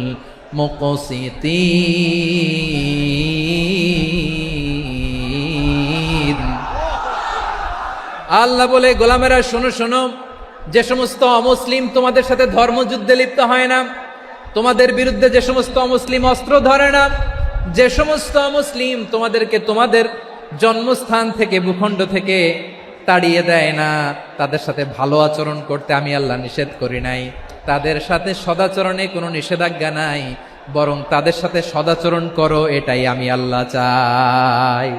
মুকসিতিন। আল্লাহ বলে, গোলামেরা শোনো শোনো, যে সমস্ত অমুসলিম তোমাদের সাথে ধর্মযুদ্ধে লিপ্ত হয় না, তোমাদের বিরুদ্ধে যে সমস্ত অমুসলিম অস্ত্র ধরে না, যে সমস্ত অমুসলিম তোমাদেরকে তোমাদের জন্মস্থান থেকে, ভূখণ্ড থেকে তাড়িয়ে দেয় না, তাদের সাথে ভালো আচরণ করতে আমি আল্লাহ নিষেধ করি নাই। তাদের সাথে সদাচরণে কোনো নিষেধাজ্ঞা নাই, বরং তাদের সাথে সদাচরণ করো, এটাই আমি আল্লাহ চাই।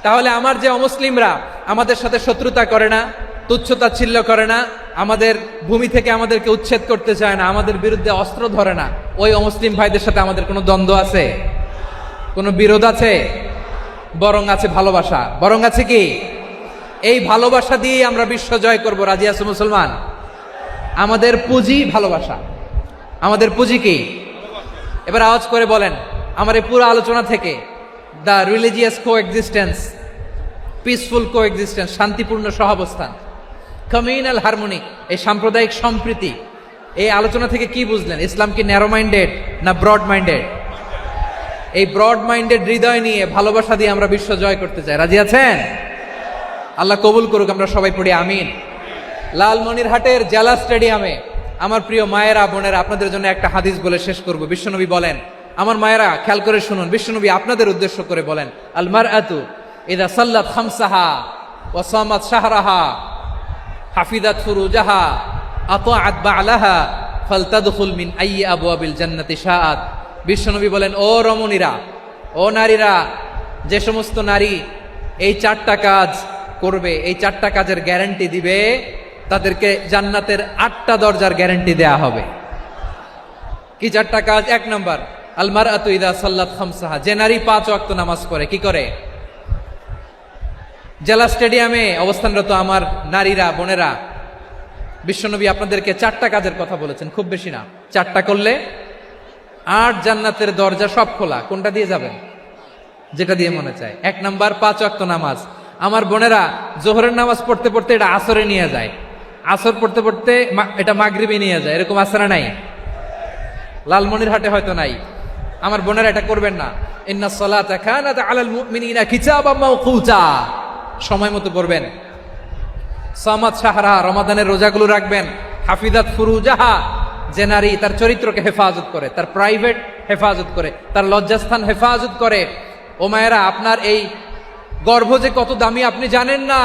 তাহলে আমার যে অমুসলিমরা আমাদের সাথে শত্রুতা করে না, তুচ্ছতাচ্ছিল্য করে না, আমাদের ভূমি থেকে আমাদেরকে উচ্ছেদ করতে চায় না, আমাদের বিরুদ্ধে অস্ত্র ধরে না, ওই অমুসলিম ভাইদের সাথে আমাদের কোনো দ্বন্দ্ব আছে? কোনো বিরোধ আছে? বরং আছে ভালোবাসা। বরং আছে কি? এই ভালোবাসা দিয়ে আমরা বিশ্ব জয় করব। রাজি আছো মুসলমান? আমাদের পুঁজি ভালোবাসা। আমাদের পুঁজি কি? এবার আওয়াজ করে বলেন, আমার এই পুরো আলোচনা থেকে the religious coexistence, peaceful coexistence, শান্তিপূর্ণ সহাবস্থান, কমিউনাল হারমোনি, এই সাম্প্রদায়িক সম্প্রীতি, এই আলোচনা থেকে কি বুঝলেন? ইসলাম কি ন্যারো মাইন্ডেড না ব্রড মাইন্ডেড? এই ব্রড মাইন্ডেড হৃদয় নিয়ে ভালোবাসা দিয়ে আমরা বিশ্ব জয় করতে চাই। রাজি আছেন? আল্লাহ কবুল করুক, আমরা সবাই পড়ি আমিন। লালমনিরহাটের জেলা স্টেডিয়ামে আমার প্রিয় মায়েরা বোনেরা, আপনাদের জন্য একটা হাদিস বলে শেষ করব। বিশ্বনবী বলেন, আমার মায়েরা খেয়াল করে শুনুন, বিশ্বনবী আপনাদের উদ্দেশ্য করে বলেন, আল মারআতু ইযা সাল্লাত খামসাহা ওয়া সামাত শাহরাহা হাফিজাত ফুরুজাহা আতাআত বা'লাহা ফালতাদখুল মিন আইয়ি আবওয়াবিল জান্নাতি শাআত। বিশ্বনবী বলেন, ও রমণীরা, ও নারীরা, যে সমস্ত নারী এই 4টা কাজ করবে, এই 4টা কাজের গ্যারান্টি দিবে, তাদেরকে জান্নাতের 8টা দরজার গ্যারান্টি দেয়া হবে। কি 4টা কাজ? 1 নাম্বার, আল মারআতু ইযা সাল্লাত খামসাহা, যে নারী 5 ওয়াক্ত নামাজ পড়ে। কি করে? জেলা স্টেডিয়ামে অবস্থানরত আমার নারীরা বোনেরা, বিশ্বনবী আপনাদেরকে 4টা কাজের কথা বলেছেন, খুব বেশি না। 4টা করলে 8 জান্নাতের দরজা সব খোলা। কোনটা দিয়ে যাবেন? যেটা দিয়ে মনে চায়। 1 নাম্বার 5 ওয়াক্ত নামাজ। আমার বোনেরা জোহরের নামাজ পড়তে পড়তে এটা আসরে নিয়ে যায়, আসর পড়তে পড়তে এটা মাগরিবে নিয়ে যায়। এরকম আসরা নাই? লালমনিরহাটে হয়তো নাই। আমার বোনেরা এটা করবেন না। ইন্নাস সালাতা কানাত আলাল মুমিনিনা কিতাবাম মাওকুতা, সময় মতো পড়বেন। সামাত শাহরা, রমাদানের রোজাগুলো রাখবেন। হাফিজাত ফুরুজাহা, যে নারী তার চরিত্রকে হেফাজত করে, তার প্রাইভেট হেফাজত করে, তার লজ্জাস্থান হেফাজত করে। ও মায়েরা, আপনার এই গর্ভ যে কত দামি আপনি জানেন না।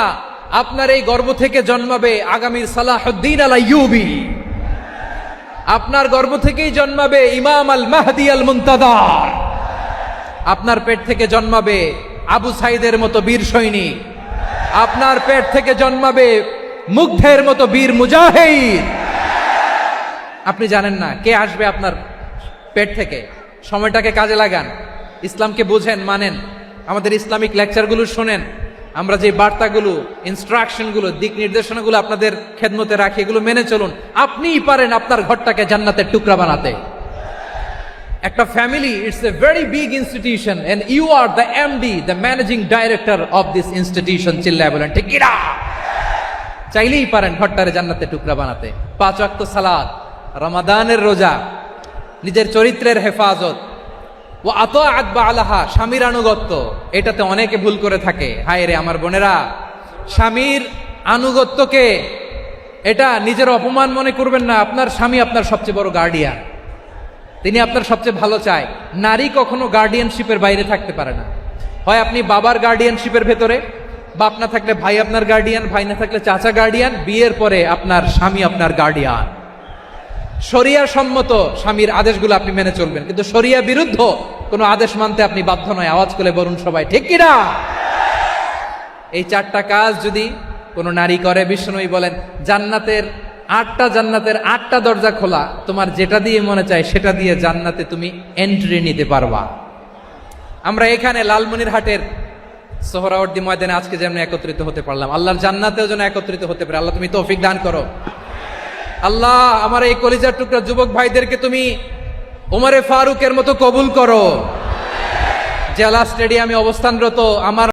আপনার এই গর্ভ থেকে জন্মাবে আগামীর সালাহুদ্দিন আল আইয়ুবী। আপনার গর্ভ থেকেই জন্মাবে ইমাম আল মাহদি আল মুনতাদার। আপনার পেট থেকে জন্মাবে আবু সাইদের মতো বীর সৈনিক। আপনার পেট থেকে জন্মাবে মুগ্ধের মতো বীর মুজাহিদ। আপনি জানেন না কে আসবে আপনার পেট থেকে। সময়টাকে কাজে লাগান, ইসলামকে বুঝেন, মানেন, আমাদের ইসলামিক লেকচারগুলো শোনেন। আমরা যে বার্তাগুলো, ইনস্ট্রাকশনগুলো, দিক নির্দেশনাগুলো আপনাদের খেদমতে রাখি, এগুলো মেনে চলুন। আপনিই পারেন আপনার ঘরটাকে জান্নাতের টুকরা বানাতে। একটা family, it's a very big institution and you are the MD, the managing director of this institution. চিল্লায় বলেন ঠিক কিনা? চাইলেই পারেন ঘরটারে জান্নাতের টুকরা বানাতে। 5 ওয়াক্ত সালাত, রমাদানের রোজা, নিজের চরিত্রের হেফাজত, ও আতাআত বা'লাহা, স্বামীর আনুগত্য। এটাতে অনেকে ভুল করে থাকে। হায় রে আমার বোনেরা, স্বামীর আনুগত্যকে এটা নিজের অপমান মনে করবেন না। আপনার স্বামী আপনার সবচেয়ে বড় গার্ডিয়ান, তিনি আপনার সবচেয়ে ভালো চায়। নারী কখনো গার্ডিয়ানশিপের বাইরে থাকতে পারে না। হয় আপনি বাবার গার্ডিয়ানশিপের ভেতরে, বাপ না থাকলে ভাই আপনার গার্ডিয়ান, ভাই না থাকলে চাচা গার্ডিয়ান, বিয়ের পরে আপনার স্বামী আপনার গার্ডিয়ান। শরিয়া সম্মত স্বামীর আদেশগুলো আপনি মেনে চলবেন, কিন্তু শরিয়া বিরুদ্ধ কোনো আদেশ মানতে আপনি বাধ্য নয়। আওয়াজ করে বলুন সবাই ঠিক কিনা? এই 4টা কাজ যদি কোনো নারী করে, বিশ্বনবী বলেন জান্নাতের 8টা দরজা খোলা। তোমার যেটা দিয়ে মনে চায় সেটা দিয়ে জান্নাতে তুমি এন্ট্রি নিতে পারবা। আমরা এখানে লালমনিরহাটের সোহরাওয়ার্দী ময়দানে আজকে যেমন একত্রিত হতে পারলাম, আল্লাহর জান্নাতেও যেন একত্রিত হতে পারে। আল্লাহ তুমি তৌফিক দান করো। আল্লাহ আমার এই কলিজার টুকরা যুবক ভাইদেরকে তুমি ওমরে ফারুকের মতো কবুল করো। জেলা স্টেডিয়ামে অবস্থানরত আমার